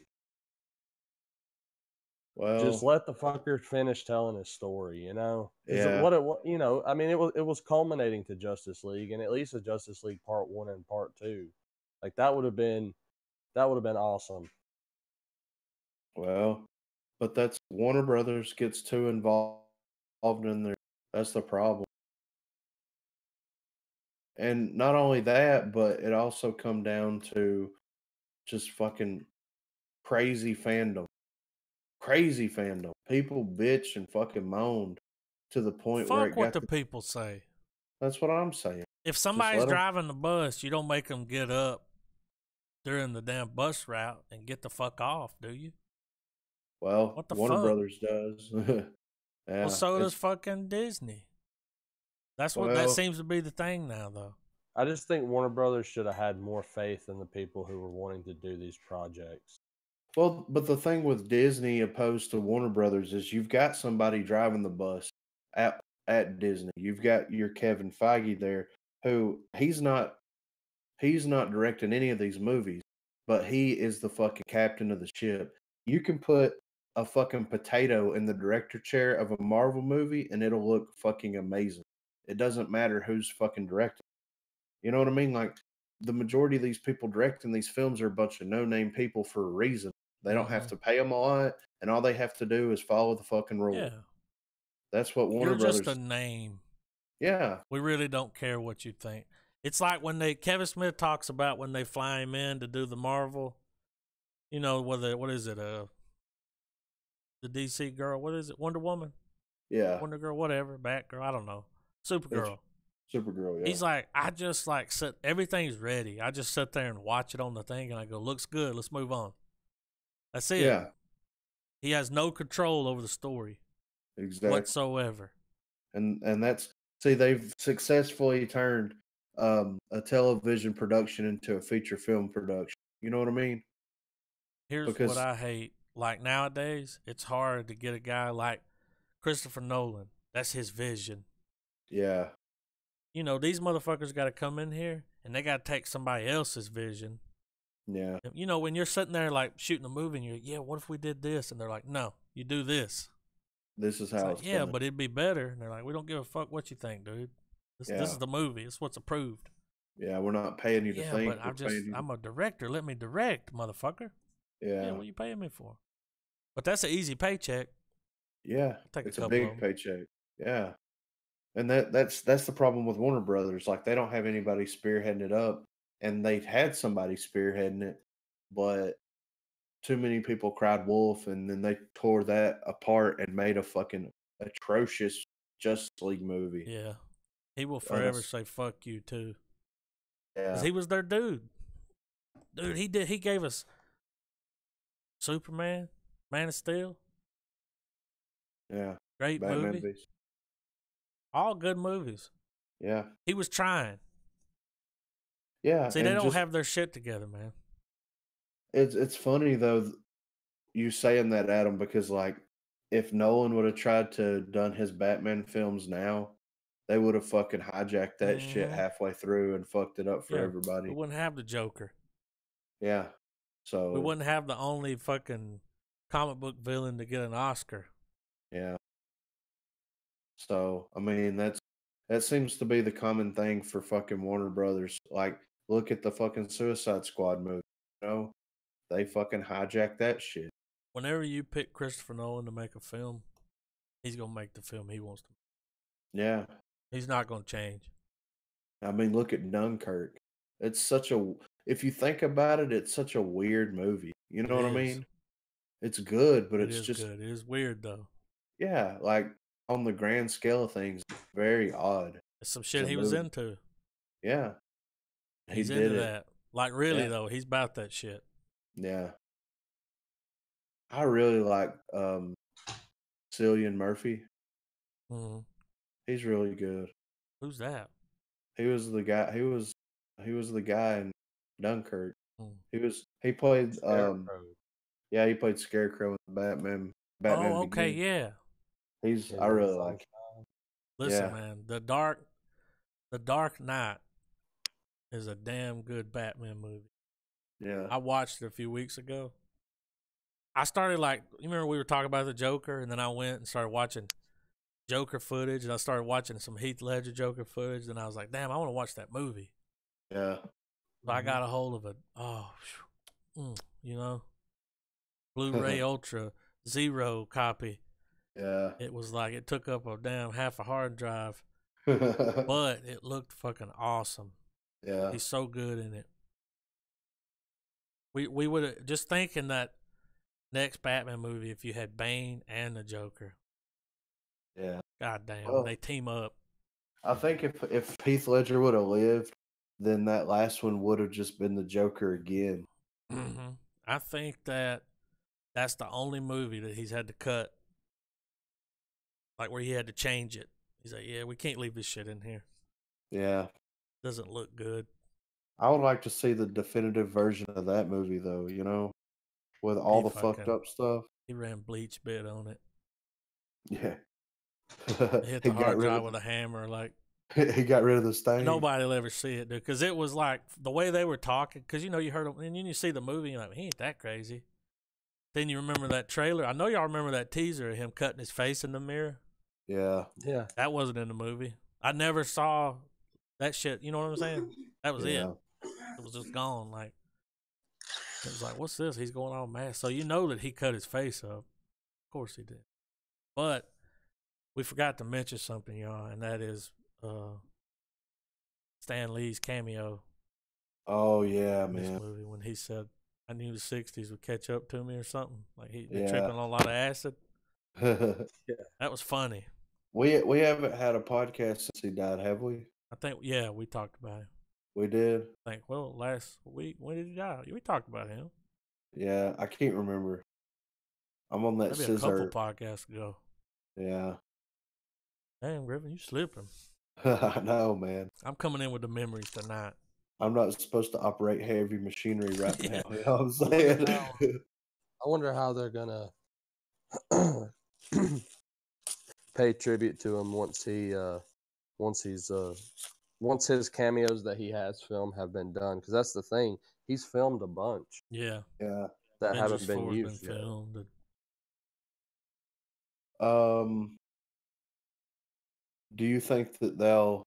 Just Well, let the fucker finish telling his story, you know? Because yeah. you know, I mean, it was culminating to Justice League, and at least a Justice League Part 1 and Part 2. Like, that would have been awesome. Well, but that's Warner Brothers gets too involved in there. That's the problem. And not only that, but it also come down to just fucking crazy fandom. Crazy fandom. People bitch and fucking moaned to the point where Fuck it what got the people say. that's what I'm saying. If Just somebody's let them. driving the bus, you don't make them get up during the damn bus route and get the fuck off, do you? Well, What the Warner fuck? Brothers does. Well, Yeah, so does it's fucking Disney. That well, seems to be the thing now, though. I just think Warner Brothers should have had more faith in the people who were wanting to do these projects. well, but the thing with Disney opposed to Warner Brothers is you've got somebody driving the bus at Disney. You've got your Kevin Feige there, who he's not directing any of these movies, but he is the fucking captain of the ship. You can put a fucking potato in the director chair of a Marvel movie and it'll look fucking amazing. It doesn't matter who's fucking directing. You know what I mean? Like the majority of these people directing these films are a bunch of no-name people for a reason. They don't have Mm-hmm. to pay them a lot, and all they have to do is follow the fucking rules. Yeah, That's what Warner you're just a Brothers. name. Yeah, We really don't care what you think. It's like when Kevin Smith talks about when they fly him in to do the Marvel. You know, what is it? The DC girl. What is it? Wonder Woman, yeah. Wonder Girl, whatever. Batgirl. I don't know. It's Supergirl. Supergirl. Yeah, He's like, I just like sit. Everything's ready. I just sit there and watch it on the thing, and I go, looks good. Let's move on. That's it. yeah. He has no control over the story Exactly. whatsoever. And that's see they've successfully turned a television production into a feature film production. You know what I mean? Here's what Because I hate. Like nowadays, it's hard to get a guy like Christopher Nolan. That's his vision. yeah, You know, these motherfuckers got to come in here and they got to take somebody else's vision. yeah, You know, when you're sitting there like shooting a movie and you're, yeah, what if we did this? And they're like, no, you do this. this is It's how like, it's yeah, done. but it'd be better. And they're like, we don't give a fuck what you think, dude. This Yeah, is the movie. It's what's approved. yeah. We're not paying you to Yeah, think. but We're paying you. I'm a director. Let me direct, motherfucker. Yeah, Yeah, what are you paying me for? But that's an easy paycheck. yeah. I'll take It's a a couple of big them. paycheck. Yeah, and that's the problem with Warner Brothers. Like they don't have anybody spearheading it up, and they've had somebody spearheading it, but too many people cried wolf, and then they tore that apart and made a fucking atrocious Justice League movie. Yeah. He will Oh, forever say fuck you, too. Because yeah, he was their dude. Dude, he gave us Superman, Man of Steel, yeah. great Batman movie. Beast. All good movies. Yeah, He was trying. yeah, See, they and don't just have their shit together, man. it's funny though you saying that, Adam, because like if Nolan would have tried to done his Batman films now, they would have fucking hijacked that shit Mm-hmm. halfway through and fucked it up for Yeah. We everybody. wouldn't have the Joker. Yeah, We so wouldn't have the only fucking comic book villain to get an Oscar. yeah, So I mean, that seems to be the common thing for fucking Warner Brothers. Like, look at the fucking Suicide Squad movie. You know, they fucking hijacked that shit. Whenever you pick Christopher Nolan to make a film, he's gonna make the film he wants to. Yeah, He's not gonna change. I mean, look at Dunkirk. It's such a if you think about it, it's such a weird movie. You It know what I is. mean? It's good, but It it's is just good. It is weird though. yeah, like on the grand scale of things, very odd It's some as shit a he was movie. into. Yeah, he He's did into it. that. Like really Yeah, though, he's about that shit. yeah. I really like Cillian Murphy. Mm-hmm. He's really good. Who's that? He was the guy. He was the guy in Dunkirk. Mm. He played Scarecrow. yeah, he played Scarecrow in Batman Oh, okay, Begins. yeah. I His really like him. Sunshine. Listen, Yeah, man, the Dark Knight is a damn good Batman movie. yeah, I watched it a few weeks ago. I started like, you remember we were talking about the Joker, and then I went and started watching Joker footage, and I started watching some Heath Ledger Joker footage, and I was like, damn, I want to watch that movie. yeah. So I got a hold of it. Oh, you know, Blu-ray Ultra Zero copy. Yeah. It was like it took up a damn half a hard drive, but it looked fucking awesome. Yeah. He's so good in it. We would just thinking that next Batman movie if you had Bane and the Joker. Yeah. God damn, Well, they team up. I think if Heath Ledger would have lived, then that last one would have just been the Joker again. Mm-hmm. I think that's the only movie that he's had to cut, like where he had to change it. He's like, yeah, we can't leave this shit in here. Yeah. Doesn't look good. I would like to see the definitive version of that movie though, with all He the fucked fucking up stuff. he ran bleach bit on it. Yeah. He hit he the got hard rid drive of with a hammer. Like he got rid of the stain. nobody will ever see it, dude. Because it was like the way they were talking. Because you heard them, and then you see the movie, and you're like, he ain't that crazy. Then you remember that trailer. I know y'all remember that teaser of him cutting his face in the mirror. Yeah. Yeah. That wasn't in the movie. I never saw that shit. You know what I'm saying? That was it. Yeah. It was just gone. Like it was like, what's this? He's going all mad. So you know that he cut his face up. Of course he did. But we forgot to mention something, y'all, and that is Stan Lee's cameo Oh yeah, in this man. movie when he said, "I knew the '60s would catch up to me" or something. Like he'd been Yeah. tripping on a lot of acid. That was funny. we haven't had a podcast since he died, have we? I think, yeah, we talked about him. We did. I think, well, last week, when did he die? We talked about him. Yeah, I can't remember. I'm on that Maybe a couple scissor. podcasts ago. Yeah. Damn, Griffin, you slipping. I know, man. I'm coming in with the memories tonight. I'm not supposed to operate heavy machinery right Yeah. now. You know what I'm saying? I wonder how they're gonna pay tribute to him once his cameos that he has filmed have been done. Because that's the thing, he's filmed a bunch Yeah. Yeah. that Avengers haven't been 4 has used been yet. filmed. Do you think that they'll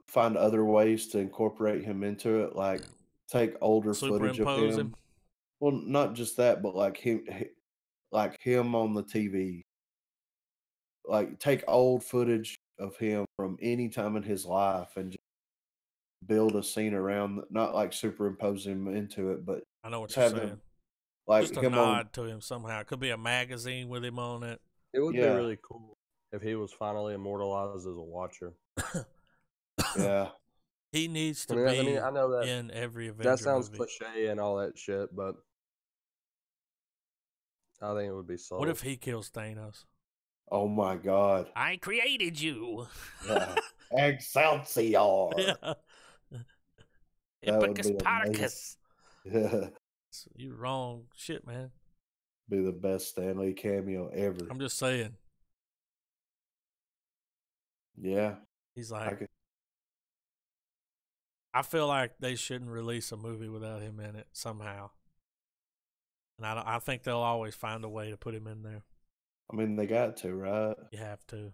find other ways to incorporate him into it, like take older footage of Superimpose him? him. Well, not just that, but like him on the TV. Like take old footage of him from any time in his life and just build a scene around, not like superimpose him into it, but I know what just you're have saying. him like Just a him on. nod to him somehow. It could be a magazine with him on it. It would be Yeah. really cool if he was finally immortalized as a Watcher. Yeah. He needs to I be mean, I know that in every Avenger that sounds movie. cliche and all that shit, but I think it would be solid. What if he kills Thanos? Oh my God. I created you. Yeah. Excelsior. Yeah. That would Epicus be Particus. Yeah. You're wrong. Shit, man. Be the best Stan Lee cameo ever. I'm just saying. Yeah. He's I like, could, I feel like they shouldn't release a movie without him in it somehow. And I think they'll always find a way to put him in there. I mean, they got to, right? You have to.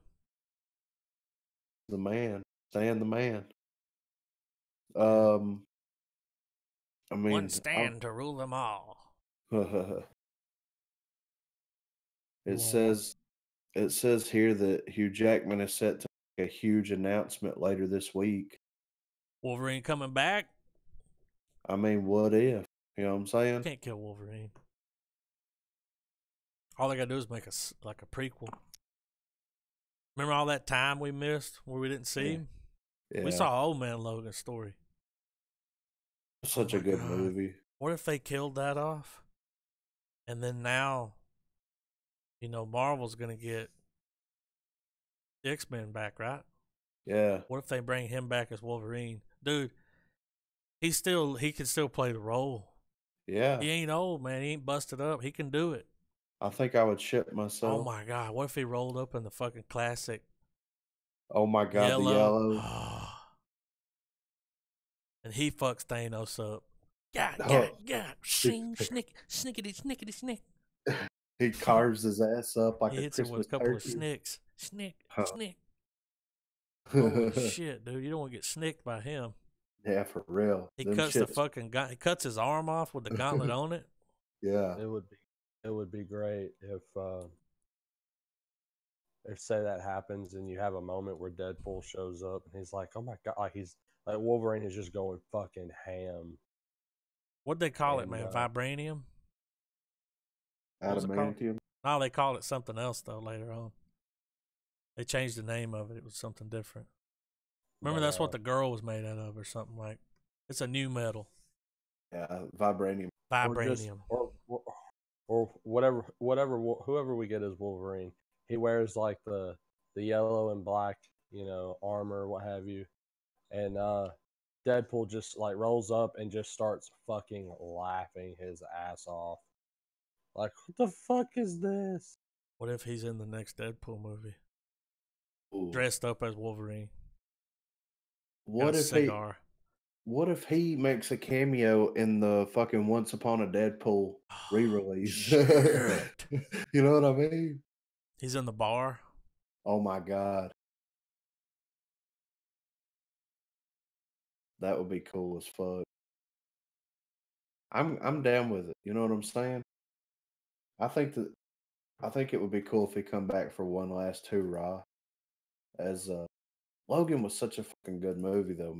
The man. Stan the man. Yeah. I One mean, stand to rule them all. it Lord. says here that Hugh Jackman is set to make a huge announcement later this week. Wolverine coming back? I mean, what if? You know what I'm saying? Can't kill Wolverine. All they gotta do is make a prequel. Remember all that time we missed where we didn't see him? Yeah. We saw Old Man Logan's story. Such Oh a my good God. movie. What if they killed that off? And then now, Marvel's gonna get the X-Men back, right? Yeah. What if they bring him back as Wolverine? Dude, he can still play the role. Yeah. He ain't old, man. He ain't busted up. He can do it. I think I would shit myself. Oh my God. What if he rolled up in the fucking classic Oh my God, the yellow? yellow. And he fucks Thanos up. God. Shing, snickety, snick. He carves his ass up like He a hits him with Christmas a couple turkey. of snicks. Snick. Huh. Holy shit, dude. You don't want to get snicked by him. Yeah, for real. He Them cuts shits- he cuts his arm off with the gauntlet on it. Yeah. It would be great if say that happens and you have a moment where Deadpool shows up and he's like, oh my God, like he's like Wolverine is just going fucking ham. What'd they call it, And, man? Vibranium? What was it called? Adamantium. No, they called it something else though later on. They changed the name of it. It was something different. Remember, that's what the girl was made out of, or something like. It's a new metal, Yeah, vibranium. vibranium. Or whoever we get as Wolverine, he wears like the yellow and black, armor, what have you, and Deadpool just like rolls up and just starts fucking laughing his ass off. Like, what the fuck is this? What if he's in the next Deadpool movie, Ooh. dressed up as Wolverine? What got a if cigar? What if he makes a cameo in the fucking Once Upon a Deadpool re-release? Shit. You know what I mean? He's in the bar. Oh my God. That would be cool as fuck. I'm down with it. You know what I'm saying? I think it would be cool if he come back for one last hoorah. As Logan was such a fucking good movie though.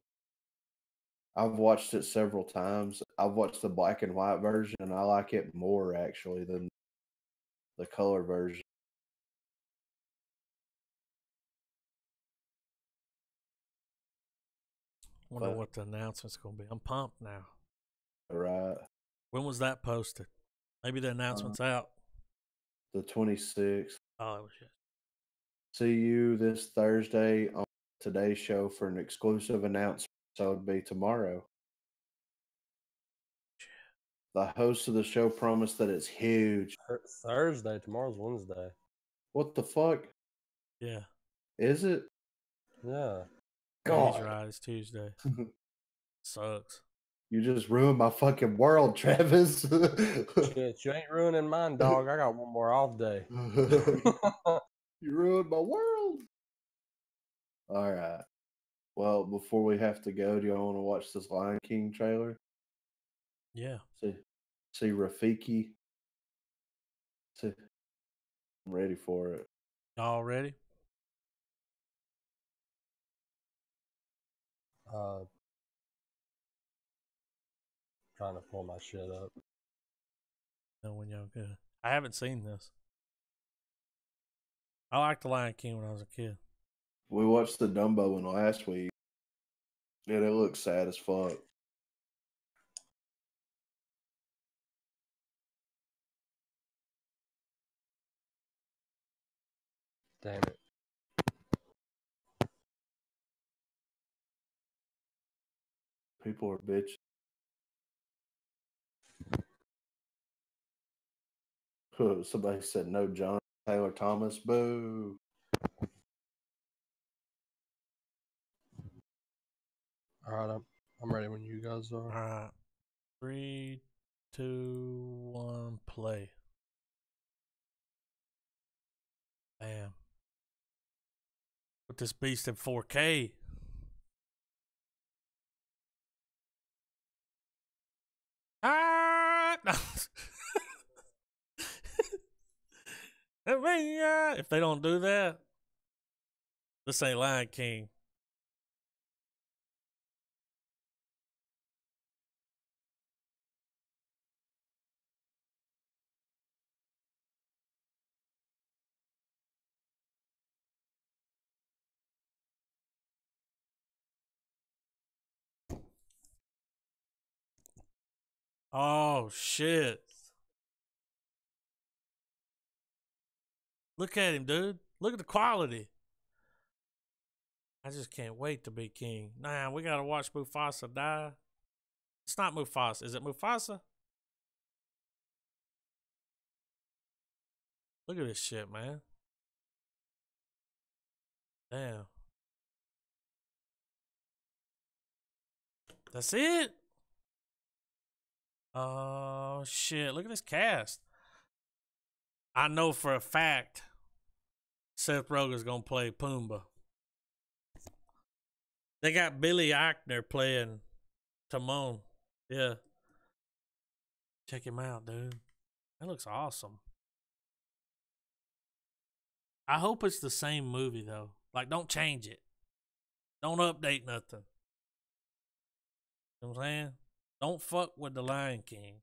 I've watched it several times. I've watched the black and white version and I like it more actually than the color version. Wonder But- what the announcement's gonna be. I'm pumped now. Right. When was that posted? Maybe the announcement's out. The 26th. Oh, it was just. See you this Thursday on today's show for an exclusive announcement. So it'd be tomorrow. The host of the show promised that it's huge. Thursday. Tomorrow's Wednesday. What the fuck? Yeah. Is it? Yeah. Yeah, he's God. right. It's Tuesday. Sucks. You just ruined my fucking world, Travis. Shit, you ain't ruining mine, dog. I got one more off day. You ruined my world. All right. Well, before we have to go, do y'all want to watch this Lion King trailer? Yeah. See Rafiki. See, I'm ready for it. Y'all ready? Trying to pull my shit up. Know when y'all good. I haven't seen this. I liked The Lion King when I was a kid. We watched the Dumbo one last week. Yeah, it looks sad as fuck. Damn it. People are bitching. Somebody said no, John Taylor Thomas. Boo. All right, I'm ready when you guys All are. right. 3, 2, 1, play. Damn. Put this beast in 4K. Ah! If they don't do that, this ain't Lion King. Oh, shit. Look at him, dude. Look at the quality. I just can't wait to be king. Nah, we gotta watch Mufasa die. It's not Mufasa. Is it Mufasa? Look at this shit, man. Damn. That's it? Oh, shit. Look at this cast. I know for a fact Seth Rogen's gonna play Pumbaa. They got Billy Eichner playing Timon. Yeah. Check him out, dude. That looks awesome. I hope it's the same movie, though. Like, don't change it. Don't update nothing. You know what I'm saying? Don't fuck with the Lion King.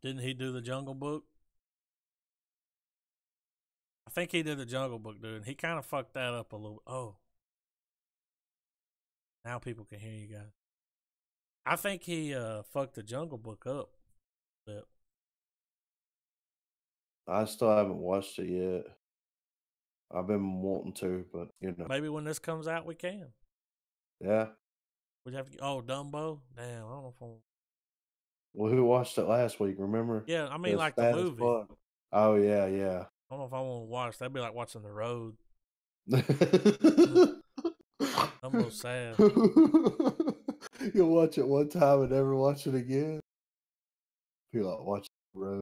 Didn't he do the Jungle Book? I think he did the Jungle Book, dude. He kind of fucked that up a little. Oh. Now people can hear you guys. I think he fucked the Jungle Book up. But I still haven't watched it yet. I've been wanting to, but you know. maybe when this comes out, we can. Yeah. We'd have to. Oh, Dumbo. Damn, I don't know if I'm. Well, who watched it last week? Remember? Yeah, I mean, It was like the fat as movie. fuck. Oh yeah, yeah. I don't know if I want to watch. That'd be like watching The Road. Dumbo's sad. You'll watch it one time and never watch it again. Feel like watching The Road.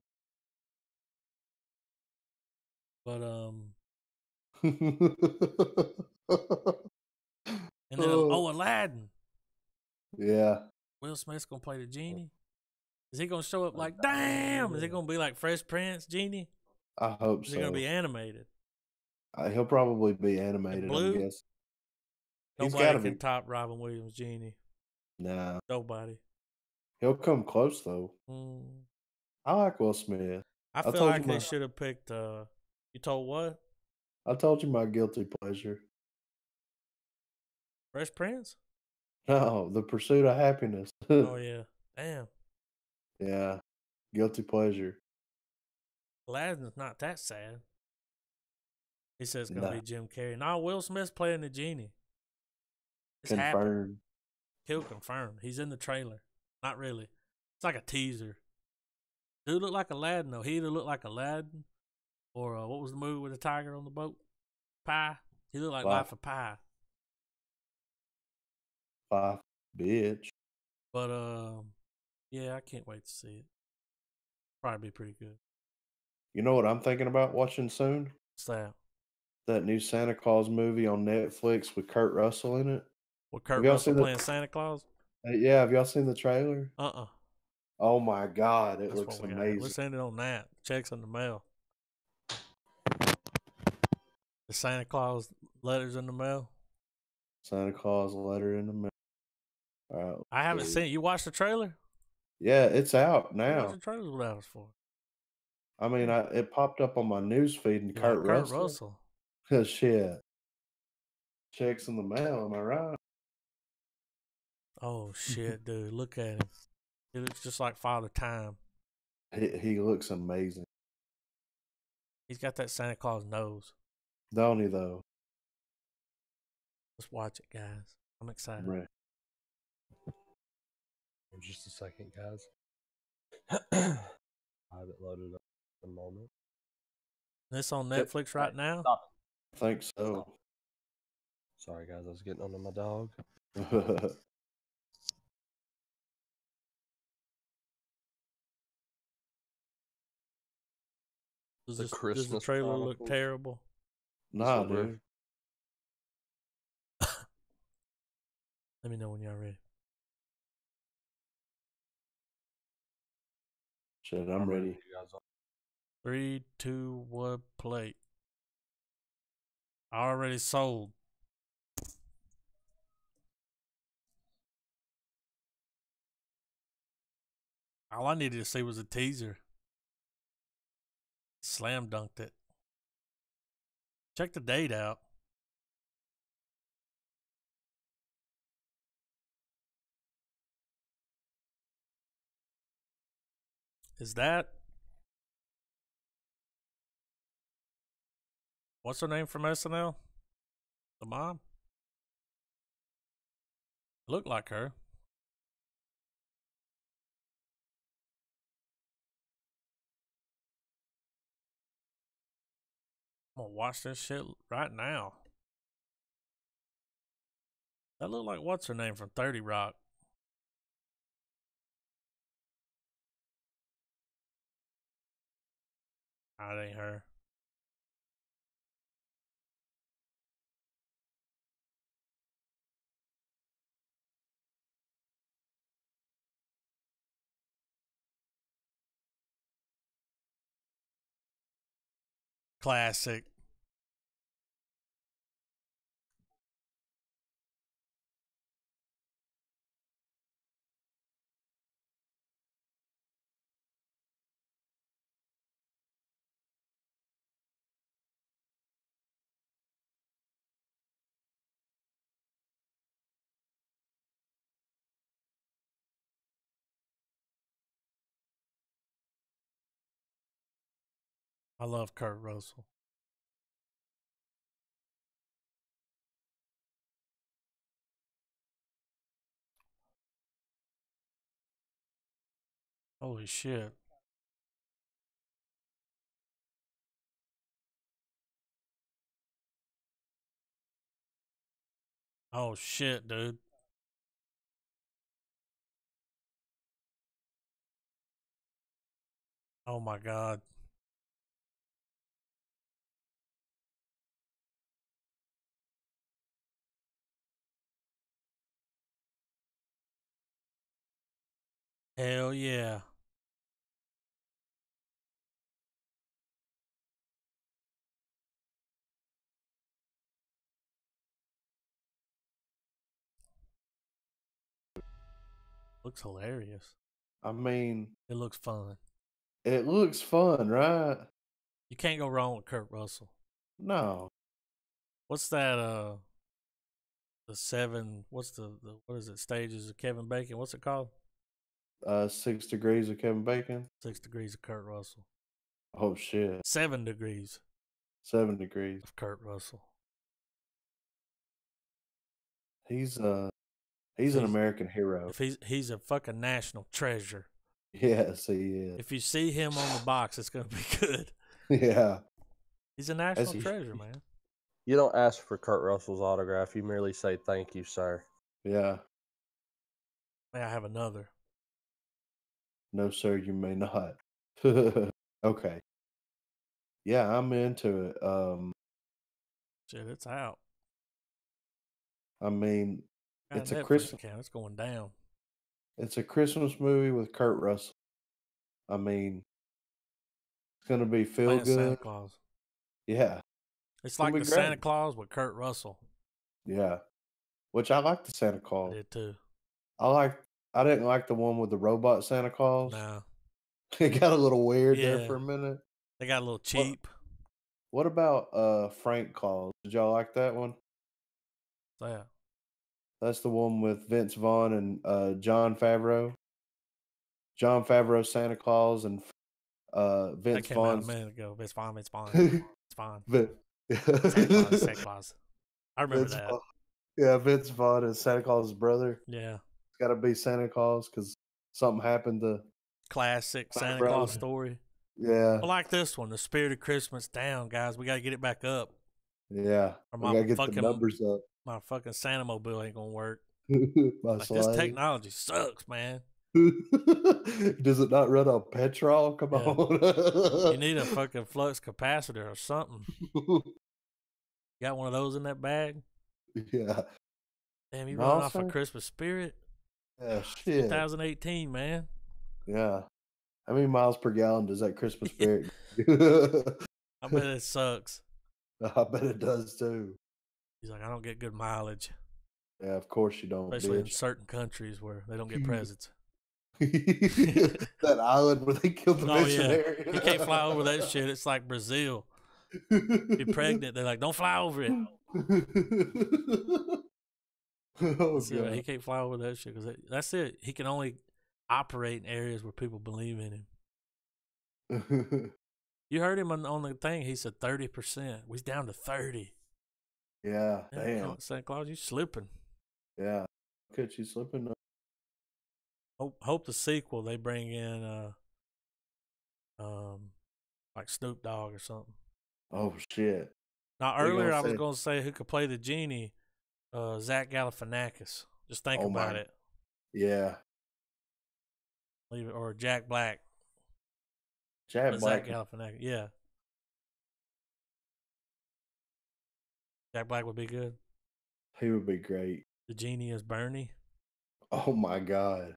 But and then Oh. Aladdin. Yeah. Will Smith's gonna play the genie. Is he gonna show up like damn? Is it gonna be like Fresh Prince genie? I hope Is so. it gonna be animated? He'll probably be animated, blue? I guess. He's Nobody gotta can be. top Robin Williams genie. Nah. Nobody. He'll come close though. Mm. I like Will Smith. I I feel told like you they my- should have picked. You told what? I told you my guilty pleasure. Fresh Prince? No, The Pursuit of Happiness. Oh yeah. Damn. Yeah. Guilty pleasure. Aladdin's not that sad. He says it's gonna Nah. be Jim Carrey. No, Will Smith's playing the genie. It's happened. Confirmed. He'll confirm. He's in the trailer. Not really. It's like a teaser. Dude look like Aladdin though. He either looked like Aladdin or what was the movie with the tiger on the boat? Pi. He looked like Life of Pi. Five, bitch. But yeah, I can't wait to see it. Probably be pretty good. You know what I'm thinking about watching soon? What's that? That new Santa Claus movie on Netflix with Kurt Russell in it. With Kurt y'all Russell seen the- playing Santa Claus? Yeah, have y'all seen the trailer? Uh-uh. Oh my god, it That's looks what we got. amazing. Let's end it on that. Checks in the mail. The Santa Claus letters in the mail. Santa Claus letter in the mail. All right, I haven't see. seen it. You watched the trailer? Yeah, it's out You watched now. the trailer? What that was for? I mean, it popped up on my news feed and You Kurt like Russell. Shit. Checks in the mail, am I right? Oh shit, dude! Look at him. He looks just like Father Time. He looks amazing. He's got that Santa Claus nose. Don't he though? Let's watch it, guys. I'm excited. Right. Just a second, guys. I have it loaded up at the moment. This on Netflix right now? Stop. I think so. Sorry, guys. I was getting under my dog. Does The the Christmas trailer look Chronicles. terrible? Nah, This'll do. dude. Let me know when y'all ready. Shit, I'm ready. You guys are. 3, 2, 1, play. Already sold. All I needed to see was a teaser. Slam dunked it. Check the date out. Is that... What's her name from SNL? The mom? Looked like her. I'm gonna watch this shit right now. That look like what's her name from 30 Rock. Nah, it ain't her. Classic. I love Kurt Russell. Holy shit. Oh shit, dude. Oh my god. Hell yeah. Looks hilarious. I mean, It looks fun. it looks fun, right? You can't go wrong with Kurt Russell. No. What's that the 7, what's the what is it, stages of Kevin Bacon? What's it called? 6 degrees of Kevin Bacon. 6 degrees of Kurt Russell. Oh shit. 7 degrees 7 degrees. of Kurt Russell. He's an American hero. If he's a fucking national treasure. Yes, he is. If you see him on the box, it's gonna be good. Yeah. He's a national treasure, man. You don't ask for Kurt Russell's autograph. You merely say, "Thank you, sir." Yeah. May I have another? No, sir, you may not. Okay. Yeah, I'm into it. Shit, it's out. I mean, Got it's a a Netflix Christmas account. It's going down. it's a Christmas movie with Kurt Russell. I mean, it's gonna be feel Playing Santa good. Claus. Yeah. It's gonna like be the great. Santa Claus with Kurt Russell. Yeah. Which I like the Santa I Claus. did too. I didn't like the one with the robot Santa Claus. No. It got a little weird there Yeah. for a minute. They got a little cheap. What about Frank Claus? Did y'all like that one? Yeah. That's the one with Vince Vaughn and John Favreau. John Favreau Santa Claus and That Vince came out a Vaughn's minute ago. It's fine. It's fine. It's fine. Vin- Santa Claus. Santa Claus. I remember Vince that. Vaughn. Yeah, Vince Vaughn is Santa Claus' brother. Yeah. It's got to be Santa Claus because something happened to Classic my Santa brother. Claus story. Yeah, I like this one. The spirit of Christmas down, guys. We got to get it back up. yeah. Or We gotta get the fucking numbers up. My fucking Santa Mobile ain't gonna work. My Like this slave. technology sucks, man. Does it not run on petrol? Come Yeah. You on. need a fucking flux capacitor or something. Got one of those in that bag? Yeah. Damn, you No, running off a sir. Christmas spirit? Yeah, shit. 2018, man. Yeah. How many miles per gallon does that Christmas spirit? I bet it sucks. I bet it does too. He's like, I don't get good mileage, Yeah, of course you don't, especially in bitch. certain countries where they don't get presents. That island where they killed the Oh, yeah. missionary. You can't fly over that shit. It's like Brazil. Be pregnant. They're like, don't fly over it. Oh, That's it. He God. can't fly over that shit because that's it. He can only operate in areas where people believe in him. You heard him on the thing. He said 30%. We're down to 30. Yeah, damn. Santa Claus, you slipping. Yeah. Could you slipping? Hope the sequel they bring in like Snoop Dogg or something. Oh, shit. Now What you earlier gonna I was say? going to say who could play the genie, Zach Galifianakis. Just think Oh, about my- it. Yeah. Leave it, or Jack Black. Jack Zach Black. Galifianakis. Yeah. Jack Black would be good. He would be great. The genie is Bernie. Oh, my God.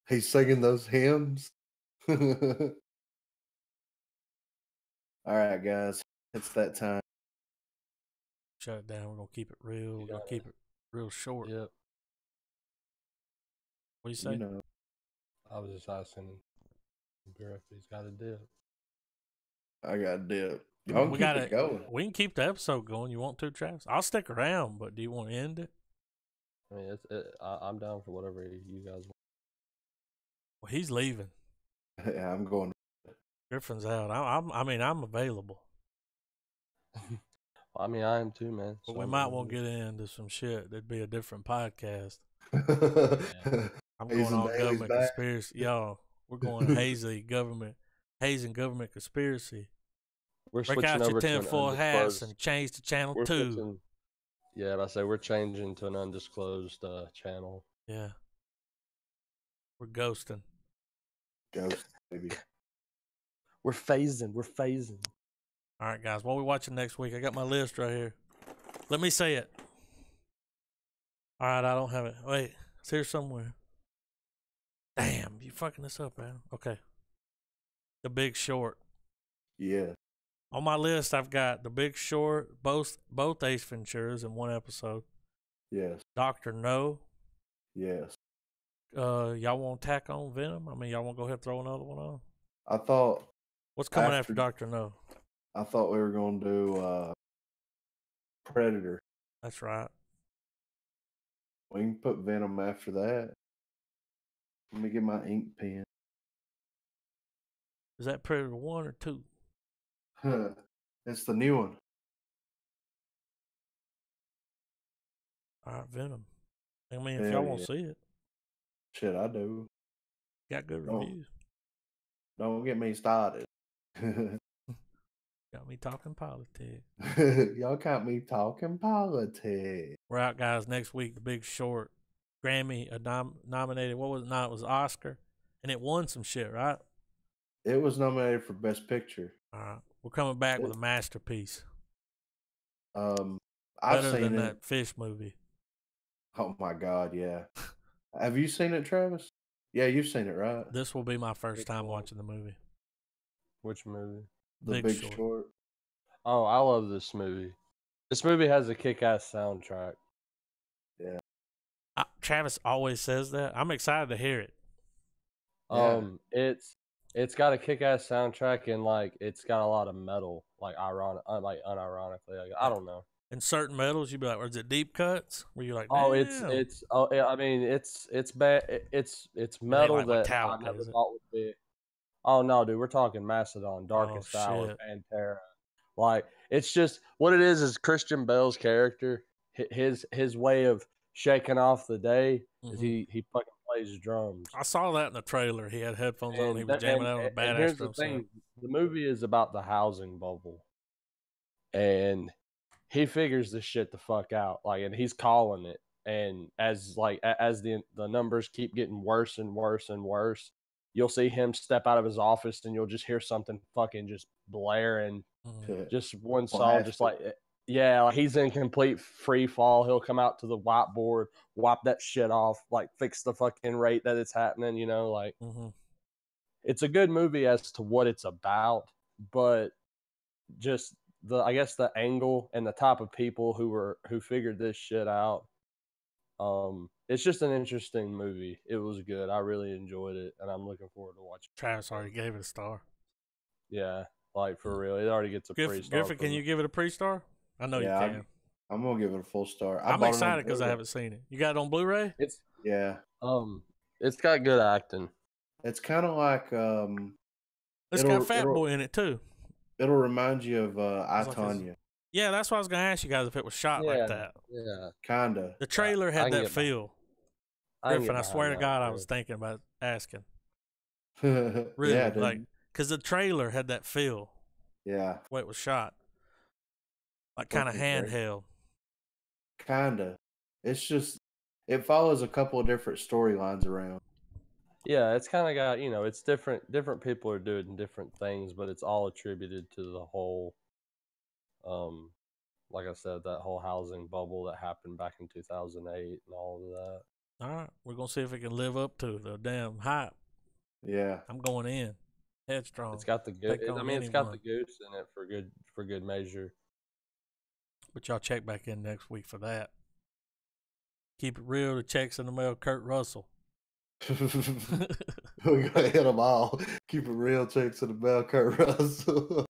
He's singing those hymns. All right, guys. It's that time. Shut it down. We're going to keep it real. We're going to keep it real short. Yep. What do you say? You know. I was just asking if he's got a dip. I got dip. Y'all keep it going. We can keep the episode going. You want to, Travis? I'll stick around, but do you want to end it? I mean, I'm down for whatever you guys want. Well, he's leaving. Yeah, I'm going. Griffin's out. I'm available. I mean, I am too, man. But So we might want to get into some shit. That'd be a different podcast. I'm Hazing going on Bailey's government back. conspiracy. Y'all, we're going hazing government conspiracy. We're Break switching out over your to an tinfoil hats undisclosed. and change to channel We're 2. switching. Yeah, I say we're changing to an undisclosed channel. Yeah. We're ghosting. Ghost, baby. We're phasing. We're phasing. All right, guys. What are we watching next week? I got my list right here. Let me say it. All right, I don't have it. Wait, it's here somewhere. Damn, you fucking this up, man. Okay. The Big Short. Yeah. On my list, I've got The Big Short, both Ace Venturas in one episode. Yes. Dr. No. Yes. Y'all want to tack on Venom? I mean, y'all want to go ahead and throw another one on? I thought What's coming after Dr. No? I thought we were going to do Predator. That's right. We can put Venom after that. Let me get my ink pen. Is that Predator 1 or 2? It's the new one. All right, Venom. I mean, if Hell y'all want yeah. to see it, Shit, I do. got good Oh. reviews. Don't get me started. Got me talking politics. Y'all got me talking politics. We're out, guys. Next week, The Big Short. Grammy nominated. What was it? No, it was Oscar. And it won some shit, right? It was nominated for Best Picture. All right. We're coming back with a masterpiece. I've Better seen than it. that Fish movie. Oh my God, yeah. Have you seen it, Travis? Yeah, you've seen it, right? This will be my first Which time one? watching the movie. Which movie? The Big Big Short. Short. Oh, I love this movie. This movie has a kick-ass soundtrack. Yeah. Travis always says that. I'm excited to hear it. Yeah. It's got a kick-ass soundtrack and like it's got a lot of metal, like unironically. Like, I don't know. In certain metals, you'd be like, or is it deep cuts? Where you're like, Oh, damn. I mean, it's bad. It's metal like that Metallica, I never is it? thought would be. Oh no, dude, we're talking Mastodon, Darkest Hour, shit. Pantera. Like it's just what it is Christian Bale's character. His way of shaking off the day is he fucking plays drums. I saw that in the trailer. He had headphones on. He was jamming out on a And badass here's drum the thing: set. the movie is about the housing bubble, and he figures this shit the fuck out, like, and he's calling it. And as the numbers keep getting worse and worse and worse, you'll see him step out of his office, and you'll just hear something fucking just blaring, just one song, just like, yeah, like he's in complete free fall. He'll come out to the whiteboard, wipe that shit off, like fix the fucking rate that it's happening. Like it's a good movie as to what it's about, but just I guess the angle and the type of people who figured this shit out. It's just an interesting movie. It was good. I really enjoyed it, and I'm looking forward to watching. Travis already gave it a star. Yeah, like for real, it already gets a pre-star. Griffin, can you give it a pre-star? I know you can. I'm gonna give it a full star. I'm excited because I haven't seen it. You got it on Blu-ray? It's it's got good acting. It's kind of like it's got Fat Boy in it too. It'll remind you of I, Tonya. Yeah, that's what I was gonna ask you guys if it was shot like that. Yeah, kinda. The trailer had that feel. Griffin, I swear to God, I was thinking about asking. Really, yeah, like, because the trailer had that feel. Yeah, the way it was shot, like kind of handheld. Kinda. It's just it follows a couple of different storylines around. Yeah, it's kind of got, it's different. Different people are doing different things, but it's all attributed to the whole, like I said, that whole housing bubble that happened back in 2008 and all of that. All right, we're gonna see if it can live up to the damn hype. Yeah, I'm going in headstrong. It's got the good. It's got the goose in it for good measure. But y'all check back in next week for that. Keep it real. The checks in the mail. Kurt Russell. We gotta hit them all. Keep it real. Checks in the mail. Kurt Russell.